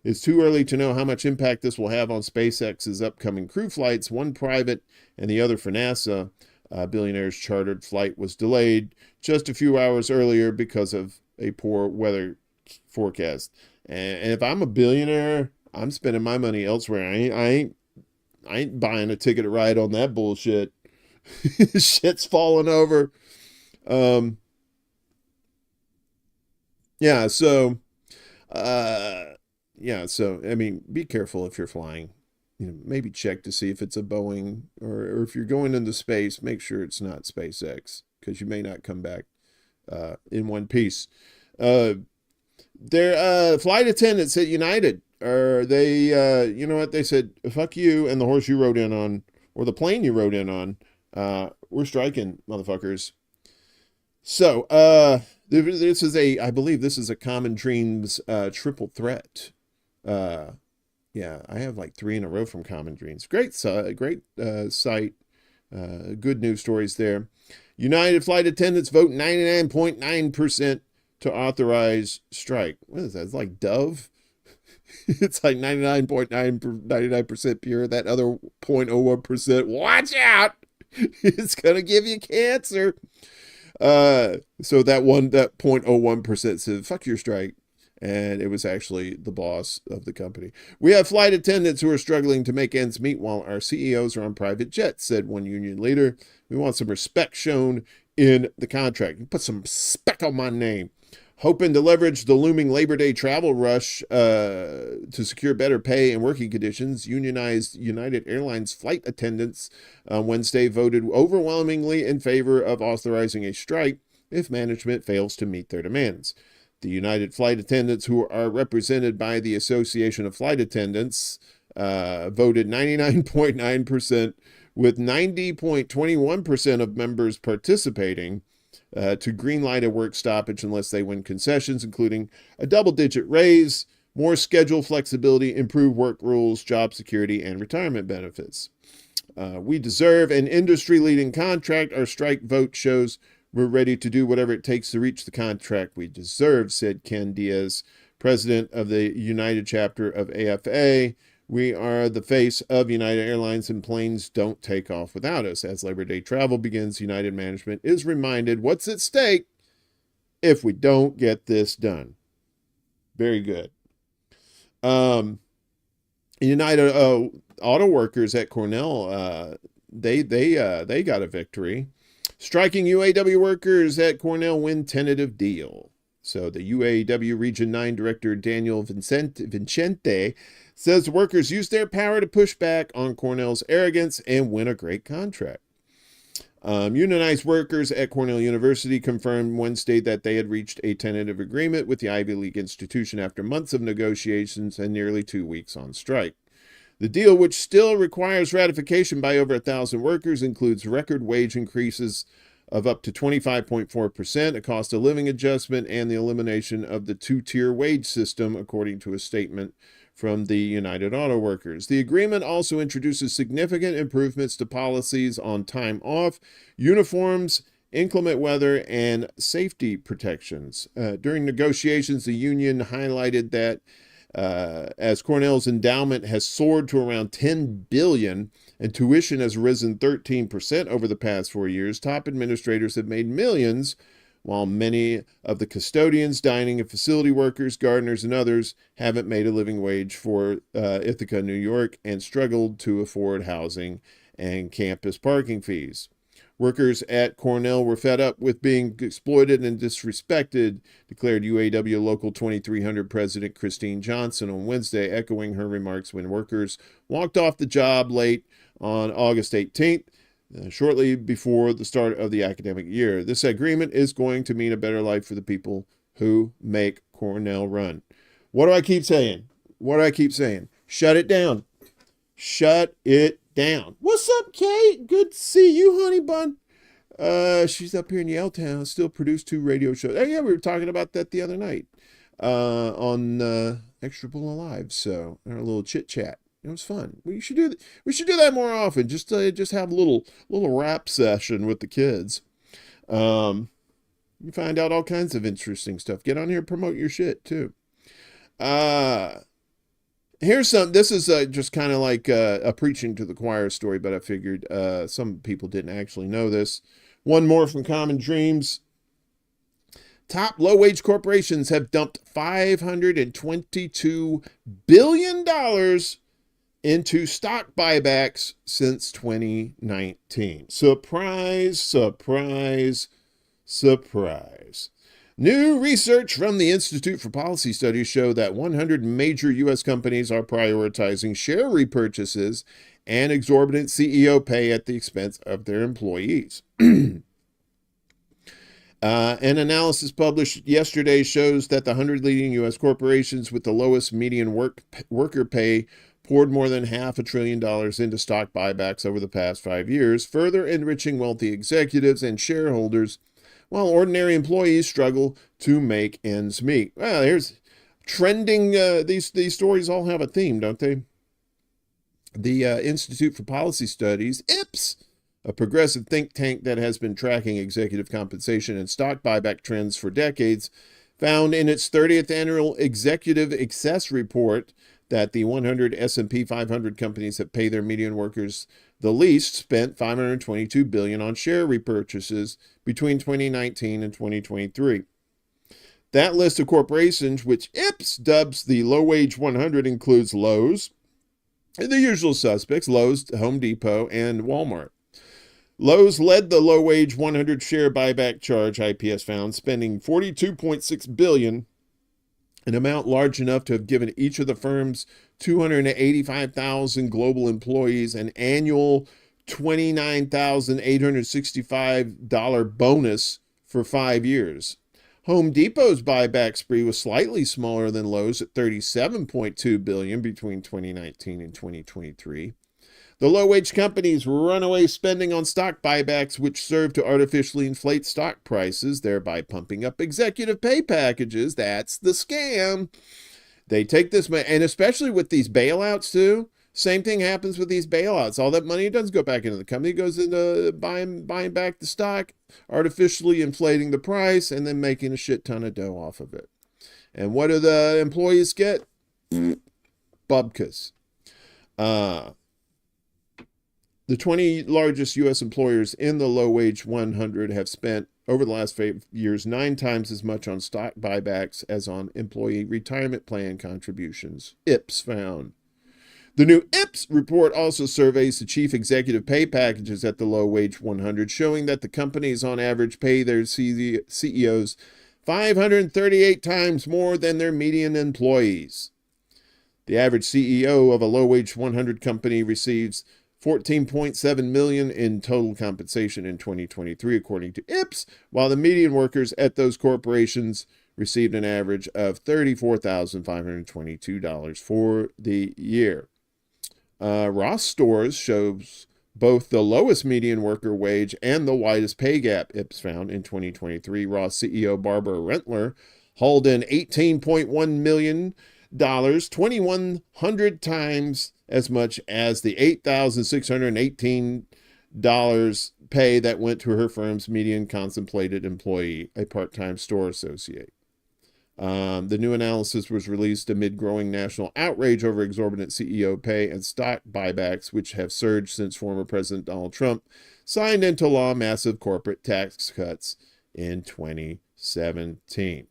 It's too early to know how much impact this will have on SpaceX's upcoming crew flights. One private and the other for NASA. Billionaire's chartered flight was delayed just a few hours earlier because of a poor weather forecast. And if I'm a billionaire, I'm spending my money elsewhere. I ain't buying a ticket to ride on that bullshit. Shit's falling over. Yeah, so I mean, be careful if you're flying. Maybe check to see if it's a Boeing, or if you're going into space, make sure it's not SpaceX, because you may not come back in one piece. Their flight attendants at United, you know what, they said, fuck you and the horse you rode in on, or the plane you rode in on. We're striking, motherfuckers. So, I believe this is a Common Dreams triple threat. Yeah, I have like 3 in a row from Common Dreams. Great site. Good news stories there. United flight attendants vote 99.9% to authorize strike. What is that? It's like Dove. It's like 99.99% pure. That other 0.01%, watch out! It's gonna give you cancer. So that 0.01% said, fuck your strike. And it was actually the boss of the company. We have flight attendants who are struggling to make ends meet while our CEOs are on private jets, said one union leader. We want some respect shown in the contract. You put some respect on my name. Hoping to leverage the looming Labor Day travel rush to secure better pay and working conditions, unionized United Airlines flight attendants Wednesday voted overwhelmingly in favor of authorizing a strike if management fails to meet their demands. The United flight attendants, who are represented by the Association of Flight Attendants, voted 99.9%, with 90.21% of members participating to greenlight a work stoppage unless they win concessions, including a double-digit raise, more schedule flexibility, improved work rules, job security, and retirement benefits. We deserve an industry-leading contract. Our strike vote shows we're ready to do whatever it takes to reach the contract we deserve, said Ken Diaz, president of the United chapter of AFA. We are the face of United Airlines, and planes don't take off without us. As Labor Day travel begins, United management is reminded what's at stake if we don't get this done. Very good. United auto workers at Cornell, they got a victory. Striking UAW workers at Cornell win tentative deal. So the UAW Region 9 Director Daniel Vincente says workers used their power to push back on Cornell's arrogance and win a great contract. Unionized workers at Cornell University confirmed Wednesday that they had reached a tentative agreement with the Ivy League institution after months of negotiations and nearly 2 weeks on strike. The deal, which still requires ratification by over 1,000 workers, includes record wage increases of up to 25.4%, a cost of living adjustment, and the elimination of the two-tier wage system, according to a statement from the United Auto Workers. The agreement also introduces significant improvements to policies on time off, uniforms, inclement weather, and safety protections. During negotiations, the union highlighted that as Cornell's endowment has soared to around $10 billion and tuition has risen 13% over the past 4 years, top administrators have made millions, while many of the custodians, dining and facility workers, gardeners, and others haven't made a living wage for Ithaca, New York, and struggled to afford housing and campus parking fees. Workers at Cornell were fed up with being exploited and disrespected, declared UAW Local 2300 President Christine Johnson on Wednesday, echoing her remarks when workers walked off the job late on August 18th, shortly before the start of the academic year. This agreement is going to mean a better life for the people who make Cornell run. What do I keep saying? Shut it down. Shut it down. What's up, Kate? Good to see you, honey bun. She's up here in Yaletown, still produced 2 radio shows. Oh, yeah, we were talking about that the other night on ExtraBulla Live. So our little chit chat. It was fun. We should do that more often. Just have a little rap session with the kids. You find out all kinds of interesting stuff. Get on here, promote your shit too. Here's some. This is just kind of like a preaching to the choir story, but I figured some people didn't actually know this. One more from Common Dreams. Top low-wage corporations have dumped $522 billion into stock buybacks since 2019. Surprise, surprise, surprise. New research from the Institute for Policy Studies show that 100 major U.S. companies are prioritizing share repurchases and exorbitant CEO pay at the expense of their employees. An analysis published yesterday shows that the 100 leading U.S. corporations with the lowest median worker pay poured more than $500 billion into stock buybacks over the past 5 years, further enriching wealthy executives and shareholders, while ordinary employees struggle to make ends meet. Well, here's trending. These stories all have a theme, don't they? The Institute for Policy Studies, IPS, a progressive think tank that has been tracking executive compensation and stock buyback trends for decades, found in its 30th annual Executive Excess Report that the 100 S&P 500 companies that pay their median workers the least spent $522 billion on share repurchases between 2019 and 2023. That list of corporations, which IPS dubs the low-wage 100, includes Lowe's, the usual suspects, Lowe's, Home Depot, and Walmart. Lowe's led the low-wage 100 share buyback charge, IPS found, spending $42.6 billion, an amount large enough to have given each of the firm's 285,000 global employees an annual $29,865 bonus for 5 years. Home Depot's buyback spree was slightly smaller than Lowe's at $37.2 billion between 2019 and 2023. The low-wage companies' runaway spending on stock buybacks, which serve to artificially inflate stock prices, thereby pumping up executive pay packages. That's the scam. They take this money, and especially with these bailouts too, same thing happens with these bailouts. All that money doesn't go back into the company. It goes into buying back the stock, artificially inflating the price, and then making a shit ton of dough off of it. And what do the employees get? Bubkas. The 20 largest U.S. employers in the low-wage 100 have spent, over the last 5 years, 9 times as much on stock buybacks as on employee retirement plan contributions, IPS found. The new IPS report also surveys the chief executive pay packages at the low-wage 100, showing that the companies on average pay their CEOs 538 times more than their median employees. The average CEO of a low-wage 100 company receives $14.7 million in total compensation in 2023, according to IPS, while the median workers at those corporations received an average of $34,522 for the year. Ross Stores shows both the lowest median worker wage and the widest pay gap, IPS found in 2023. Ross CEO Barbara Rentler hauled in $18.1 million, 2,100 times as much as the $8,618 pay that went to her firm's median contemplated employee, a part-time store associate. The new analysis was released amid growing national outrage over exorbitant CEO pay and stock buybacks, which have surged since former President Donald Trump signed into law massive corporate tax cuts in 2017.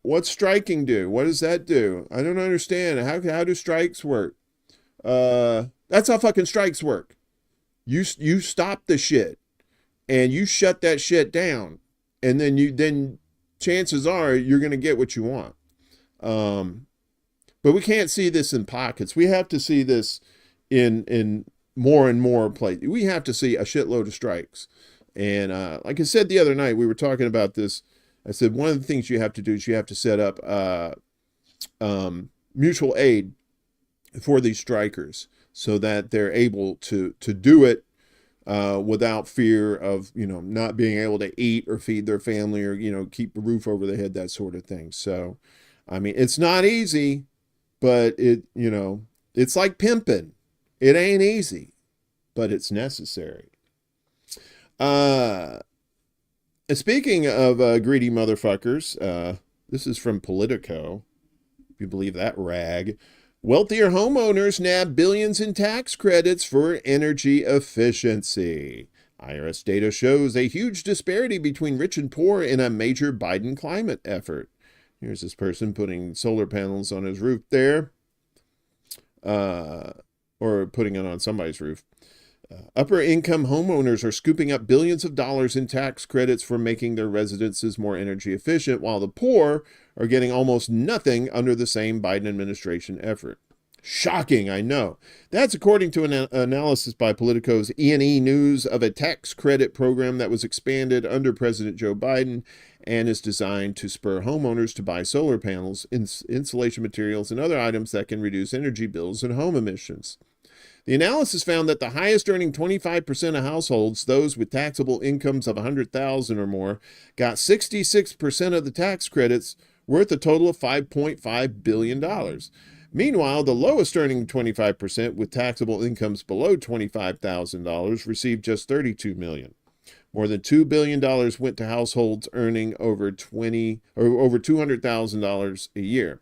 What's striking do? What does that do? I don't understand. How do strikes work? That's how fucking strikes work. You stop the shit and you shut that shit down, and then chances are you're going to get what you want. But we can't see this in pockets. We have to see this in more and more places. We have to see a shitload of strikes. And like I said the other night, we were talking about this. I said one of the things you have to do is you have to set up mutual aid for these strikers so that they're able to do it without fear of, not being able to eat or feed their family or, keep a roof over their head, that sort of thing. So, I mean, it's not easy, but it's like pimping. It ain't easy, but it's necessary. Speaking of greedy motherfuckers, this is from Politico, if you believe that rag. Wealthier homeowners nab billions in tax credits for energy efficiency. IRS data shows a huge disparity between rich and poor in a major Biden climate effort. Here's this person putting solar panels on his roof there, or putting it on somebody's roof. Upper income homeowners are scooping up billions of dollars in tax credits for making their residences more energy efficient, while the poor are getting almost nothing under the same Biden administration effort. Shocking, I know. That's according to an analysis by Politico's E&E News of a tax credit program that was expanded under President Joe Biden and is designed to spur homeowners to buy solar panels, insulation materials, and other items that can reduce energy bills and home emissions. The analysis found that the highest earning 25% of households, those with taxable incomes of $100,000 or more, got 66% of the tax credits, worth a total of $5.5 billion. Meanwhile, the lowest earning 25% with taxable incomes below $25,000 received just $32 million. More than $2 billion went to households earning over $200,000 a year.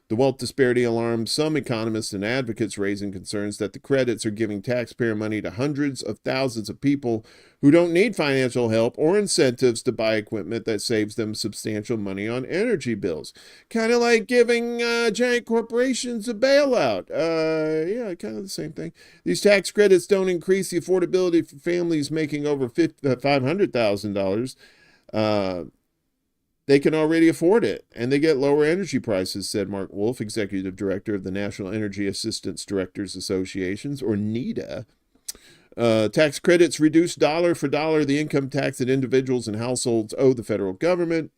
The wealth disparity alarms some economists and advocates, raising concerns that the credits are giving taxpayer money to hundreds of thousands of people who don't need financial help or incentives to buy equipment that saves them substantial money on energy bills. Kind of like giving giant corporations a bailout. Yeah, kind of the same thing. These tax credits don't increase the affordability for families making over $500,000. They can already afford it, and they get lower energy prices, said Mark Wolf, executive director of the National Energy Assistance Directors Associations, or NEDA. Tax credits reduce dollar for dollar the income tax that individuals and households owe the federal government.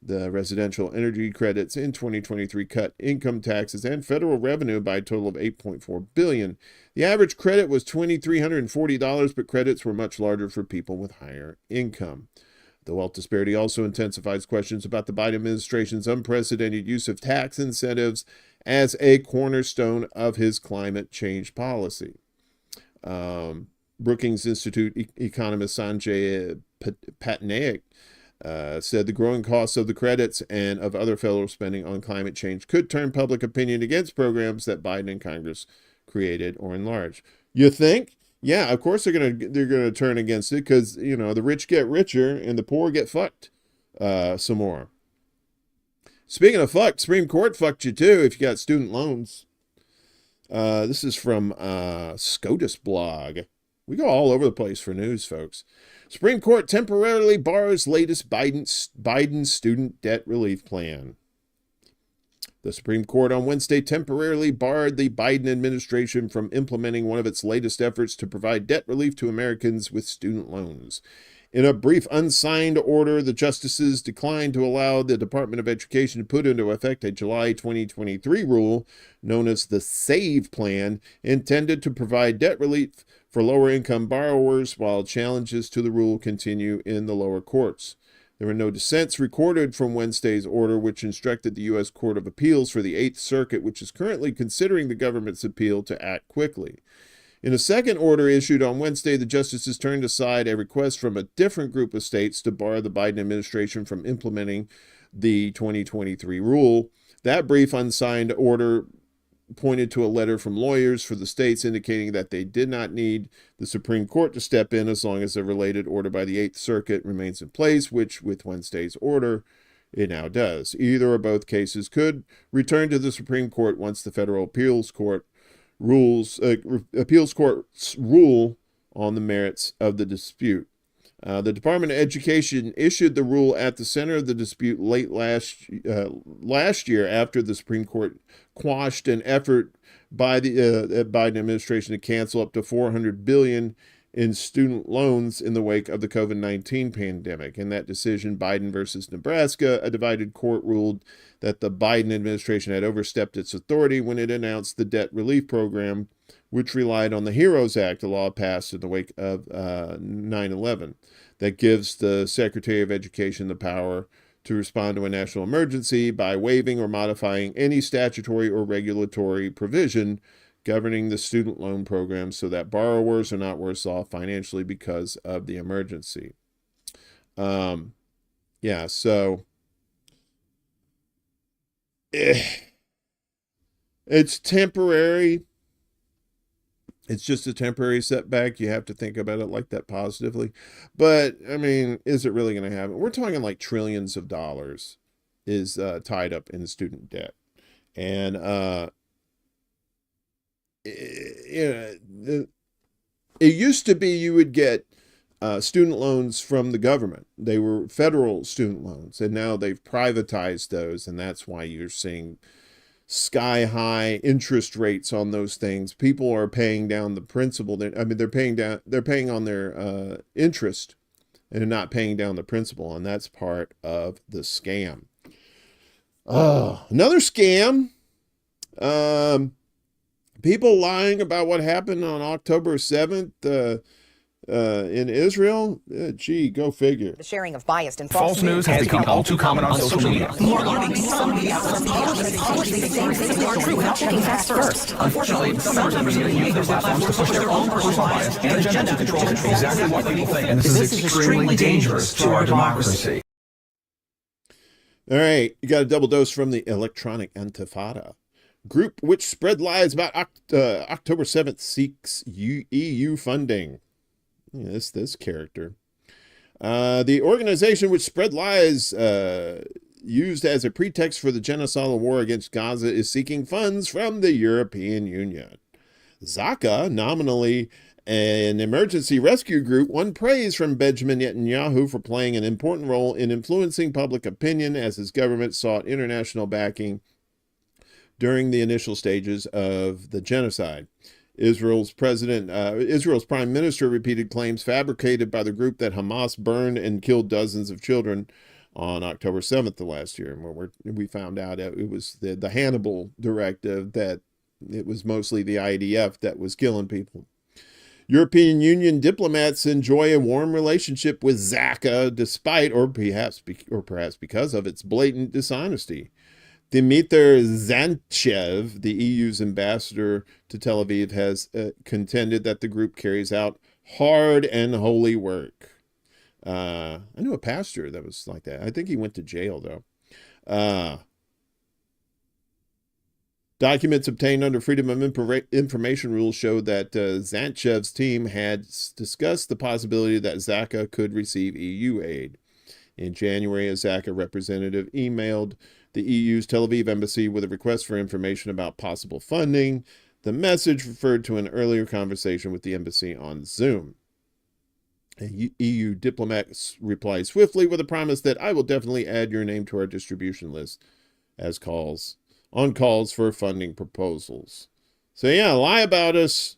The residential energy credits in 2023 cut income taxes and federal revenue by a total of $8.4 billion. The average credit was $2,340, but credits were much larger for people with higher income. The wealth disparity also intensifies questions about the Biden administration's unprecedented use of tax incentives as a cornerstone of his climate change policy. Brookings Institute economist Sanjay Patnaik said the growing costs of the credits and of other federal spending on climate change could turn public opinion against programs that Biden and Congress created or enlarged. You think? Yeah, of course they're gonna turn against it because the rich get richer and the poor get fucked some more. Speaking of fucked, Supreme Court fucked you too if you got student loans. This is from SCOTUS blog. We go all over the place for news, folks. Supreme Court temporarily bars latest Biden student debt relief plan. The Supreme Court on Wednesday temporarily barred the Biden administration from implementing one of its latest efforts to provide debt relief to Americans with student loans. In a brief unsigned order, the justices declined to allow the Department of Education to put into effect a July 2023 rule known as the SAVE Plan, intended to provide debt relief for lower-income borrowers while challenges to the rule continue in the lower courts. There were no dissents recorded from Wednesday's order, which instructed the U.S. Court of Appeals for the Eighth Circuit, which is currently considering the government's appeal, to act quickly. In a second order issued on Wednesday, the justices turned aside a request from a different group of states to bar the Biden administration from implementing the 2023 rule. That brief unsigned order pointed to a letter from lawyers for the states indicating that they did not need the Supreme Court to step in as long as a related order by the Eighth Circuit remains in place, which with Wednesday's order, it now does. Either or both cases could return to the Supreme Court once the Federal Appeals Court appeals court's rule on the merits of the dispute. The Department of Education issued the rule at the center of the dispute late last year after the Supreme Court quashed an effort by the Biden administration to cancel up to $400 billion in student loans in the wake of the COVID-19 pandemic. In that decision, Biden versus Nebraska, a divided court ruled that the Biden administration had overstepped its authority when it announced the debt relief program, which relied on the HEROES Act, a law passed in the wake of 9/11, that gives the Secretary of Education the power to respond to a national emergency by waiving or modifying any statutory or regulatory provision governing the student loan program so that borrowers are not worse off financially because of the emergency. So it's temporary. It's just a temporary setback. You have to think about it like that positively. But, I mean, is it really going to happen? We're talking like trillions of dollars is tied up in student debt. And, it used to be you would get student loans from the government. They were federal student loans. And now they've privatized those. And that's why you're seeing sky high interest rates on those things. People are paying down the principal. They're paying on their interest and not paying down the principal. And that's part of the scam. Another scam. People lying about what happened on October 7th in Israel. Go figure. The sharing of biased and False news has become all too common on social media. More alarming, some media outlets publish these things they are true without checking facts first. Unfortunately, some members of the media use their platforms to push their own personal bias and agenda to control exactly what people think. And this is extremely dangerous to our democracy. All right, you got a double dose from the Electronic Intifada. Group which spread lies about October 7th seeks EU funding. Yeah, this character. The organization which spread lies used as a pretext for the genocidal war against Gaza is seeking funds from the European Union. Zaka, nominally an emergency rescue group, won praise from Benjamin Netanyahu for playing an important role in influencing public opinion as his government sought international backing during the initial stages of the genocide. Israel's prime minister repeated claims fabricated by the group that Hamas burned and killed dozens of children on October 7th of last year. And we found out it was the Hannibal directive, that it was mostly the IDF that was killing people. European Union diplomats enjoy a warm relationship with Zaka despite, or perhaps because of, its blatant dishonesty. Dmitry Zantchev, the EU's ambassador to Tel Aviv, has contended that the group carries out hard and holy work. I knew a pastor that was like that. I think he went to jail, though. Documents obtained under Freedom of Information rules show that Zantchev's team had discussed the possibility that Zaka could receive EU aid. In January, a Zaka representative emailed the EU's Tel Aviv embassy with a request for information about possible funding. The message referred to an earlier conversation with the embassy on Zoom. A EU diplomat replied swiftly with a promise that I will definitely add your name to our distribution list as calls for funding proposals. So yeah, lie about us.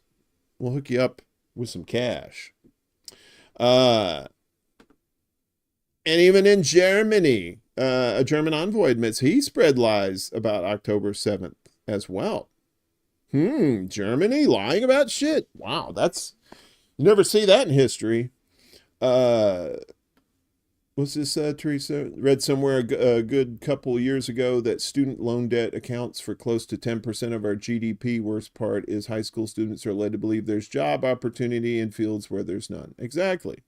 We'll hook you up with some cash. And even in Germany, a German envoy admits he spread lies about October 7th as well. Germany lying about shit. Wow, you never see that in history. What's this, Teresa? Read somewhere a good couple years ago that student loan debt accounts for close to 10% of our GDP. Worst part is high school students are led to believe there's job opportunity in fields where there's none. Exactly.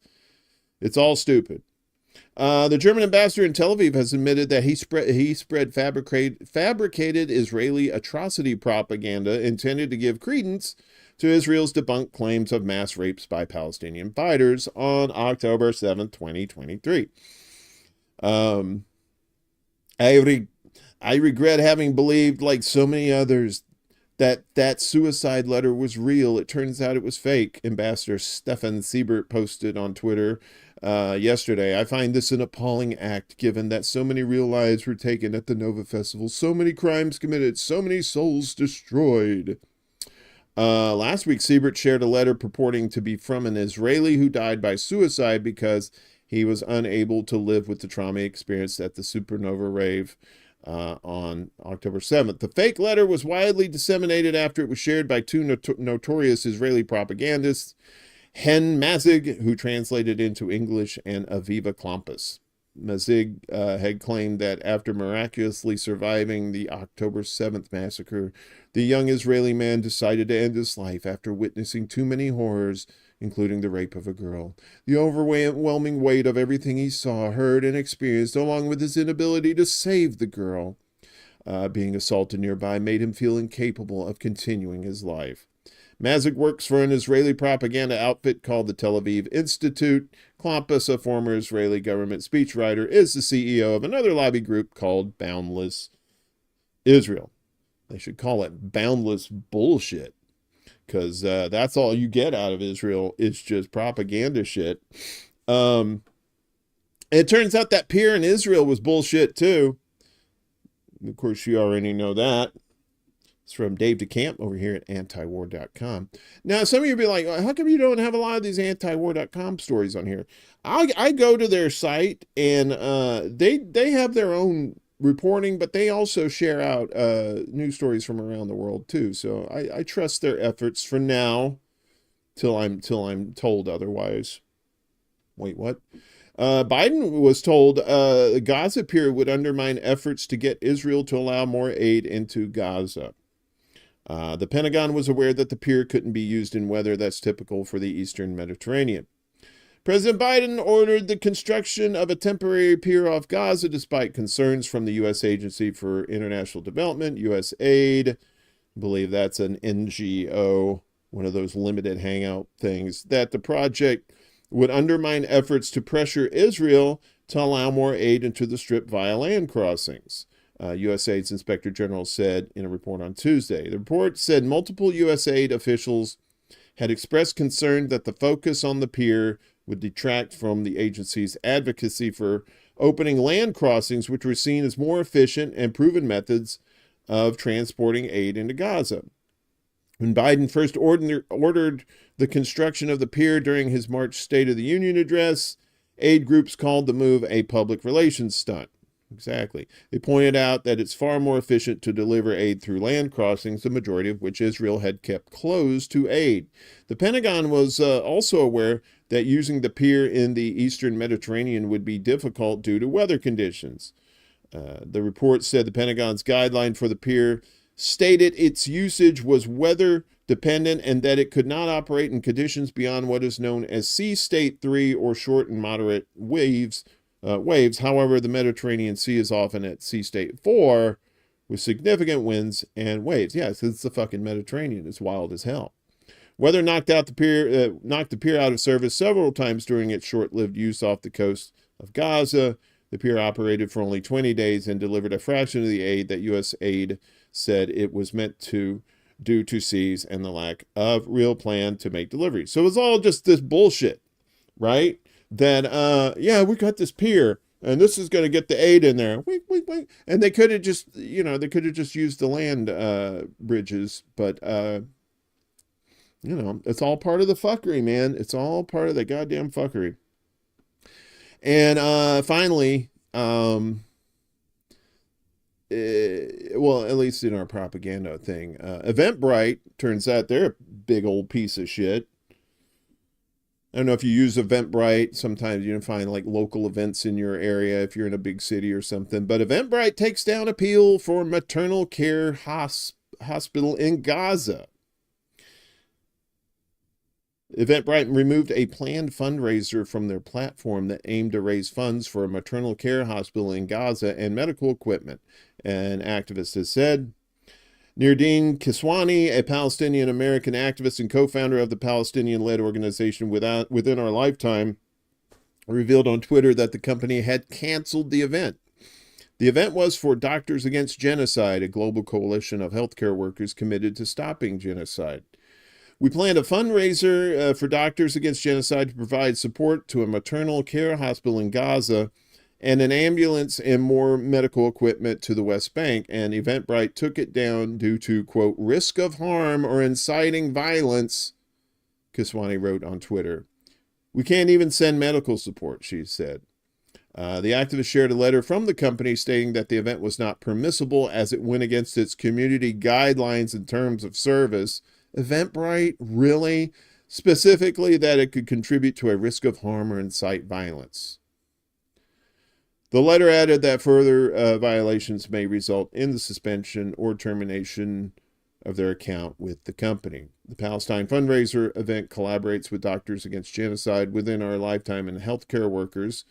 It's all stupid. The German ambassador in Tel Aviv has admitted that he spread fabricated Israeli atrocity propaganda intended to give credence to Israel's debunked claims of mass rapes by Palestinian fighters on October 7, 2023. I regret having believed, like so many others, that suicide letter was real. It turns out it was fake. Ambassador Stefan Siebert posted on Twitter yesterday. I find this an appalling act, given that so many real lives were taken at the Nova Festival, so many crimes committed, so many souls destroyed. Last week, Siebert shared a letter purporting to be from an Israeli who died by suicide because he was unable to live with the trauma experienced at the supernova rave on October 7th. The fake letter was widely disseminated after it was shared by two notorious Israeli propagandists, Hen Mazig, who translated into English, and Aviva Klampus. Mazig had claimed that after miraculously surviving the October 7th massacre, the young Israeli man decided to end his life after witnessing too many horrors, including the rape of a girl. The overwhelming weight of everything he saw, heard, and experienced, along with his inability to save the girl being assaulted nearby, made him feel incapable of continuing his life. Mazig works for an Israeli propaganda outfit called the Tel Aviv Institute. Klampus, a former Israeli government speechwriter, is the CEO of another lobby group called Boundless Israel. They should call it Boundless Bullshit, because that's all you get out of Israel is just propaganda shit. It turns out that pier in Israel was bullshit too. Of course, you already know that. It's from Dave DeCamp over here at antiwar.com. Now, some of you will be like, how come you don't have a lot of these antiwar.com stories on here? I go to their site, and they have their own reporting, but they also share out news stories from around the world too. So I trust their efforts for now, till I'm told otherwise. Wait, what? Biden was told the Gaza pier would undermine efforts to get Israel to allow more aid into Gaza. The Pentagon was aware that the pier couldn't be used in weather that's typical for the Eastern Mediterranean. President Biden ordered the construction of a temporary pier off Gaza despite concerns from the U.S. Agency for International Development, USAID. I believe that's an NGO, one of those limited hangout things, that the project would undermine efforts to pressure Israel to allow more aid into the Strip via land crossings. USAID's Inspector General said in a report on Tuesday. The report said multiple USAID officials had expressed concern that the focus on the pier would detract from the agency's advocacy for opening land crossings, which were seen as more efficient and proven methods of transporting aid into Gaza. When Biden first ordered the construction of the pier during his March State of the Union address, aid groups called the move a public relations stunt. Exactly. They pointed out that it's far more efficient to deliver aid through land crossings, the majority of which Israel had kept closed to aid. The Pentagon was also aware that using the pier in the Eastern Mediterranean would be difficult due to weather conditions. The report said the Pentagon's guideline for the pier stated its usage was weather dependent and that it could not operate in conditions beyond what is known as sea state 3 or short and moderate waves. However, the Mediterranean Sea is often at sea state 4 with significant winds and waves. Yes, it's the fucking Mediterranean. It's wild as hell. Weather knocked the pier out of service several times during its short-lived use off the coast of Gaza. The pier operated for only 20 days and delivered a fraction of the aid that U.S. aid said it was meant to due to seas and the lack of real plan to make deliveries. So it was all just this bullshit, right? That, we got this pier and this is going to get the aid in there. Wait. And they could have just, used the land bridges, but, it's all part of the fuckery, man. It's all part of the goddamn fuckery. And finally, at least in our propaganda thing, Eventbrite, turns out they're a big old piece of shit. I don't know if you use Eventbrite. Sometimes you can find like local events in your area if you're in a big city or something. But Eventbrite takes down appeal for maternal care hospital in Gaza. Eventbrite removed a planned fundraiser from their platform that aimed to raise funds for a maternal care hospital in Gaza and medical equipment, an activist has said. Nirdine Kiswani, a Palestinian-American activist and co-founder of the Palestinian-led organization Within Our Lifetime, revealed on Twitter that the company had canceled the event. The event was for Doctors Against Genocide, a global coalition of healthcare workers committed to stopping genocide. We planned a fundraiser for Doctors Against Genocide to provide support to a maternal care hospital in Gaza and an ambulance and more medical equipment to the West Bank, and Eventbrite took it down due to, quote, risk of harm or inciting violence, Kiswani wrote on Twitter. We can't even send medical support, she said. The activist shared a letter from the company stating that the event was not permissible as it went against its community guidelines in terms of service. Eventbrite, really? Specifically that it could contribute to a risk of harm or incite violence. The letter added that further violations may result in the suspension or termination of their account with the company. The Palestine fundraiser event collaborates with Doctors Against Genocide within our lifetime and healthcare workers.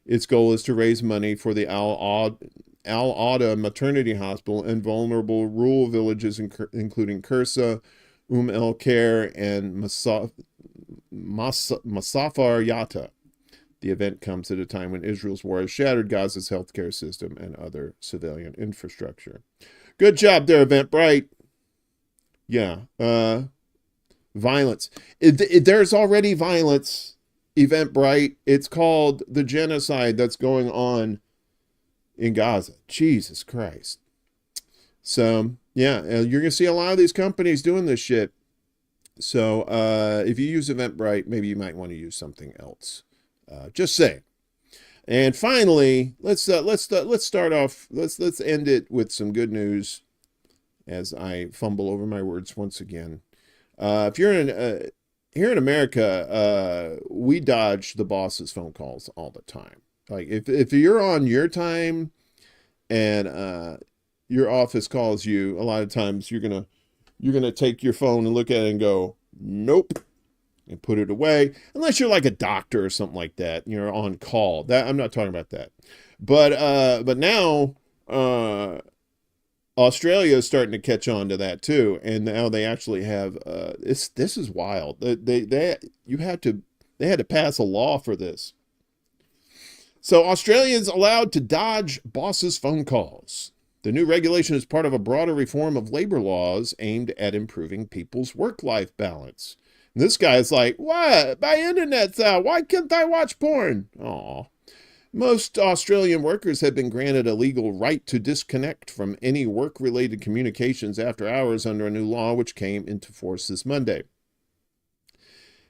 Its goal is to raise money for the Al-Ada Maternity Hospital in vulnerable rural villages, including Kursa, El Khair, and Masafar Yatta. The event comes at a time when Israel's war has shattered Gaza's healthcare system and other civilian infrastructure. Good job there, Eventbrite. Yeah. Violence. There's already violence, Eventbrite. It's called the genocide that's going on in Gaza. Jesus Christ. So, yeah, you're going to see a lot of these companies doing this shit. So, if you use Eventbrite, maybe you might want to use something else. Just saying. And finally, let's start off. Let's end it with some good news. As I fumble over my words once again, if you're here in America, we dodge the boss's phone calls all the time. Like if you're on your time, and your office calls you, a lot of times you're gonna take your phone and look at it and go, nope. And put it away, unless you're like a doctor or something like that. You're on call. That I'm not talking about that. But now Australia is starting to catch on to that too, and now they actually have this is wild. They had to pass a law for this. So Australians allowed to dodge bosses' phone calls. The new regulation is part of a broader reform of labor laws aimed at improving people's work-life balance. This guy's like, what? My internet's out. Why can't I watch porn? Aw. Most Australian workers have been granted a legal right to disconnect from any work-related communications after hours under a new law which came into force this Monday.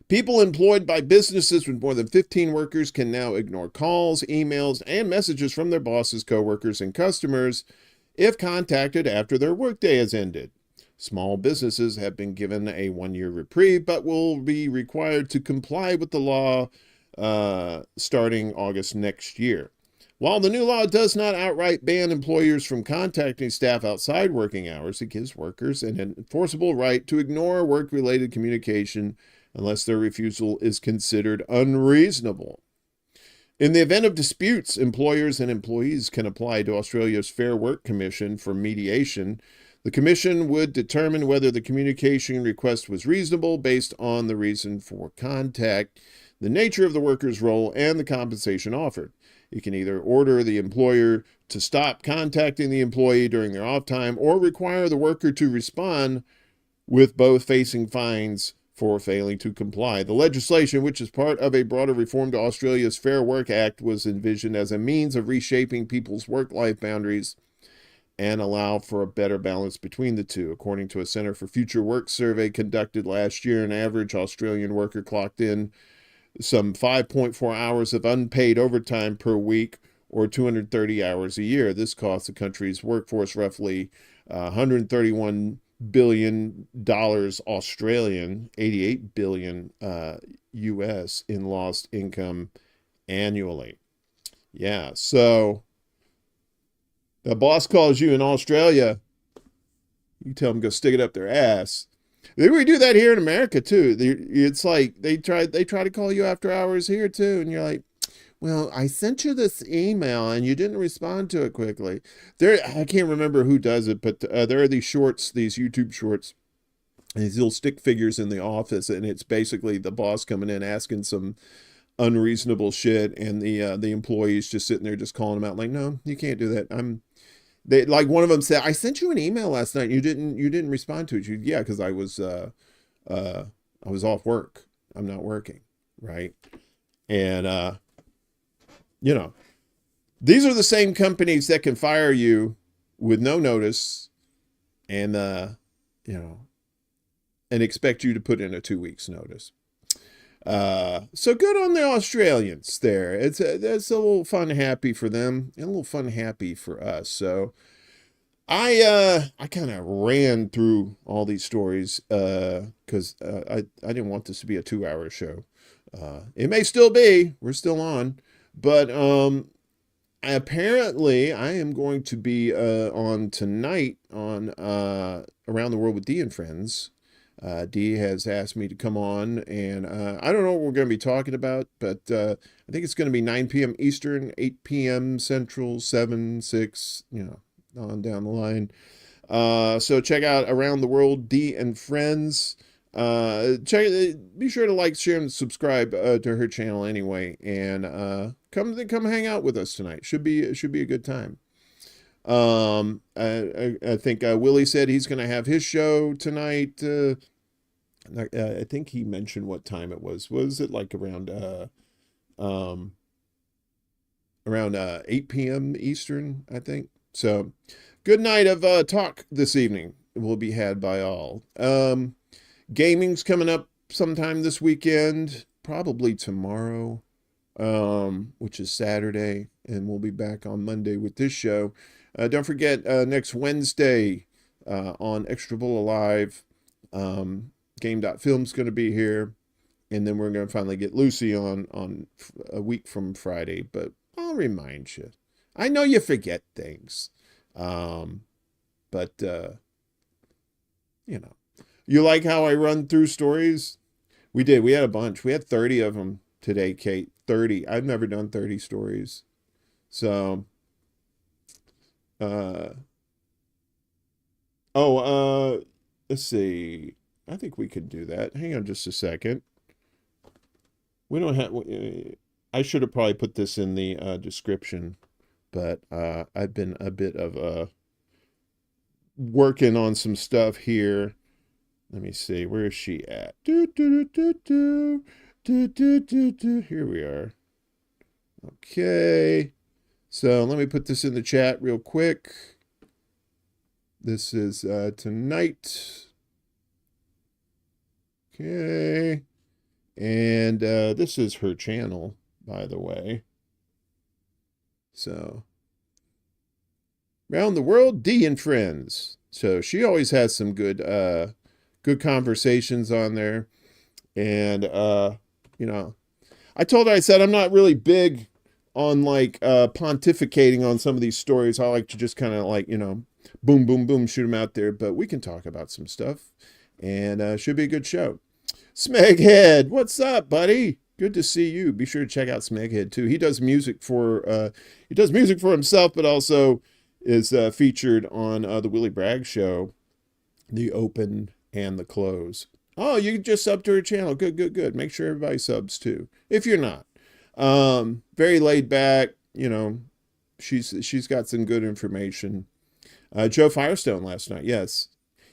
People employed by businesses with more than 15 workers can now ignore calls, emails, and messages from their bosses, coworkers, and customers if contacted after their workday has ended. Small businesses have been given a 1-year reprieve, but will be required to comply with the law starting August next year. While the new law does not outright ban employers from contacting staff outside working hours, it gives workers an enforceable right to ignore work-related communication unless their refusal is considered unreasonable. In the event of disputes, employers and employees can apply to Australia's Fair Work Commission for mediation. The commission would determine whether the communication request was reasonable based on the reason for contact, the nature of the worker's role, and the compensation offered. It can either order the employer to stop contacting the employee during their off time or require the worker to respond, with both facing fines for failing to comply. The legislation, which is part of a broader reform to Australia's Fair Work Act, was envisioned as a means of reshaping people's work-life boundaries and allow for a better balance between the two. According to a Center for Future Work survey conducted last year, an average Australian worker clocked in some 5.4 hours of unpaid overtime per week, or 230 hours a year. This costs the country's workforce roughly $131 billion Australian, 88 billion US in lost income annually. Yeah, so the boss calls you in Australia, you tell them go stick it up their ass. We do that here in America too. It's like they try to call you after hours here too, and you're like, well, I sent you this email and you didn't respond to it quickly. I can't remember who does it, but there are these shorts, these YouTube shorts, these little stick figures in the office, and it's basically the boss coming in asking some unreasonable shit, and the employees just sitting there just calling them out like, no, you can't do that. They, like, one of them said, I sent you an email last night. You didn't respond to it. Yeah, because I was off work. I'm not working, right? And you know, these are the same companies that can fire you with no notice, and you know, and expect you to put in a 2 weeks notice. So good on the Australians there. It's a little fun, happy for them, and a little fun, happy for us. So I kind of ran through all these stories because I didn't want this to be a 2-hour show. It may still be. We're still on, but apparently I am going to be on tonight on Around the World with Dee and Friends. Dee has asked me to come on, and I don't know what we're going to be talking about, but I think it's going to be 9 p.m. Eastern, 8 p.m. Central, 7, 6, you know, on down the line. So check out Around the World, Dee and Friends. Be sure to like, share, and subscribe to her channel anyway, and come hang out with us tonight. Should be a good time. I think Willie said he's going to have his show tonight. I think he mentioned what time it was. Was it like around 8 p.m. Eastern, I think. So good night of talk this evening will be had by all. Gaming's coming up sometime this weekend, probably tomorrow, which is Saturday, and we'll be back on Monday with this show. Don't forget, next Wednesday on ExtraBulla Live, Game.Film's going to be here, and then we're going to finally get Lucy on a week from Friday, but I'll remind you. I know you forget things, but, you know. You like how I run through stories? We did. We had a bunch. We had 30 of them today, Kate. 30. I've never done 30 stories. So, let's see. I think we could do that. Hang on just a second. We don't have, I should have probably put this in the description, but I've been a bit of working on some stuff here. Let me see. Where is she at? Here we are. Okay. So let me put this in the chat real quick. This is tonight. Okay. And this is her channel, by the way. So, Around the World, Dee and Friends. So she always has some good conversations on there. And, you know, I told her, I said, I'm not really big on like pontificating on some of these stories. I like to just kind of like, you know, boom, boom, boom, shoot them out there. But we can talk about some stuff, and should be a good show. Smeghead, what's up, buddy? Good to see you. Be sure to check out Smeghead too. He does music for himself, but also is featured on the Willie Bragg Show, the open and the close. Oh, you just sub to her channel. Good, good, good. Make sure everybody subs too, if you're not. Very laid back, you know, she's got some good information. Joe Firestone last night. Yes.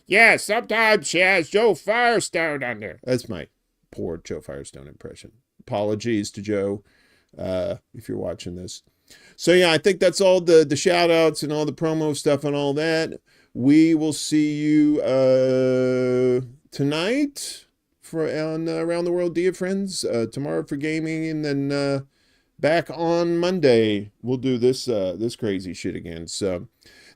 Yes. Sometimes she has Joe Firestone on there. That's my poor Joe Firestone impression. Apologies to Joe, if you're watching this. So yeah, I think that's all the shout outs and all the promo stuff and all that. We will see you, tonight on Around the World, Dear Friends, tomorrow for gaming, and then back on Monday we'll do this crazy shit again. So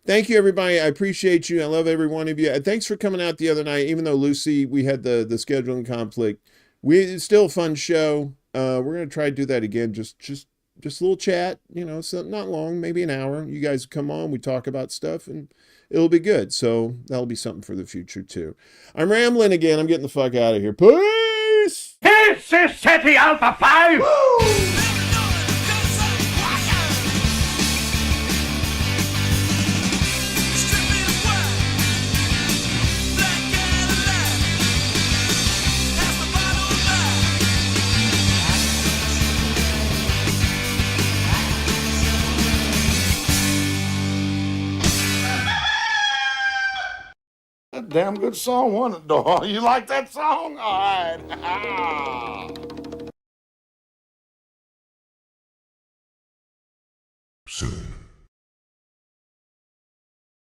thank you, everybody. I appreciate you. I love every one of you. Thanks for coming out the other night, even though Lucy, we had the scheduling conflict. It's still a fun show. We're gonna try to do that again. Just a little chat, you know, so not long, maybe an hour. You guys come on, we talk about stuff, and it'll be good. So that'll be something for the future too. I'm rambling again. I'm getting the fuck out of here. Peace! This is City Alpha 5! Woo! a damn good song, wasn't it, Doyle? You like that song? All right. Soon.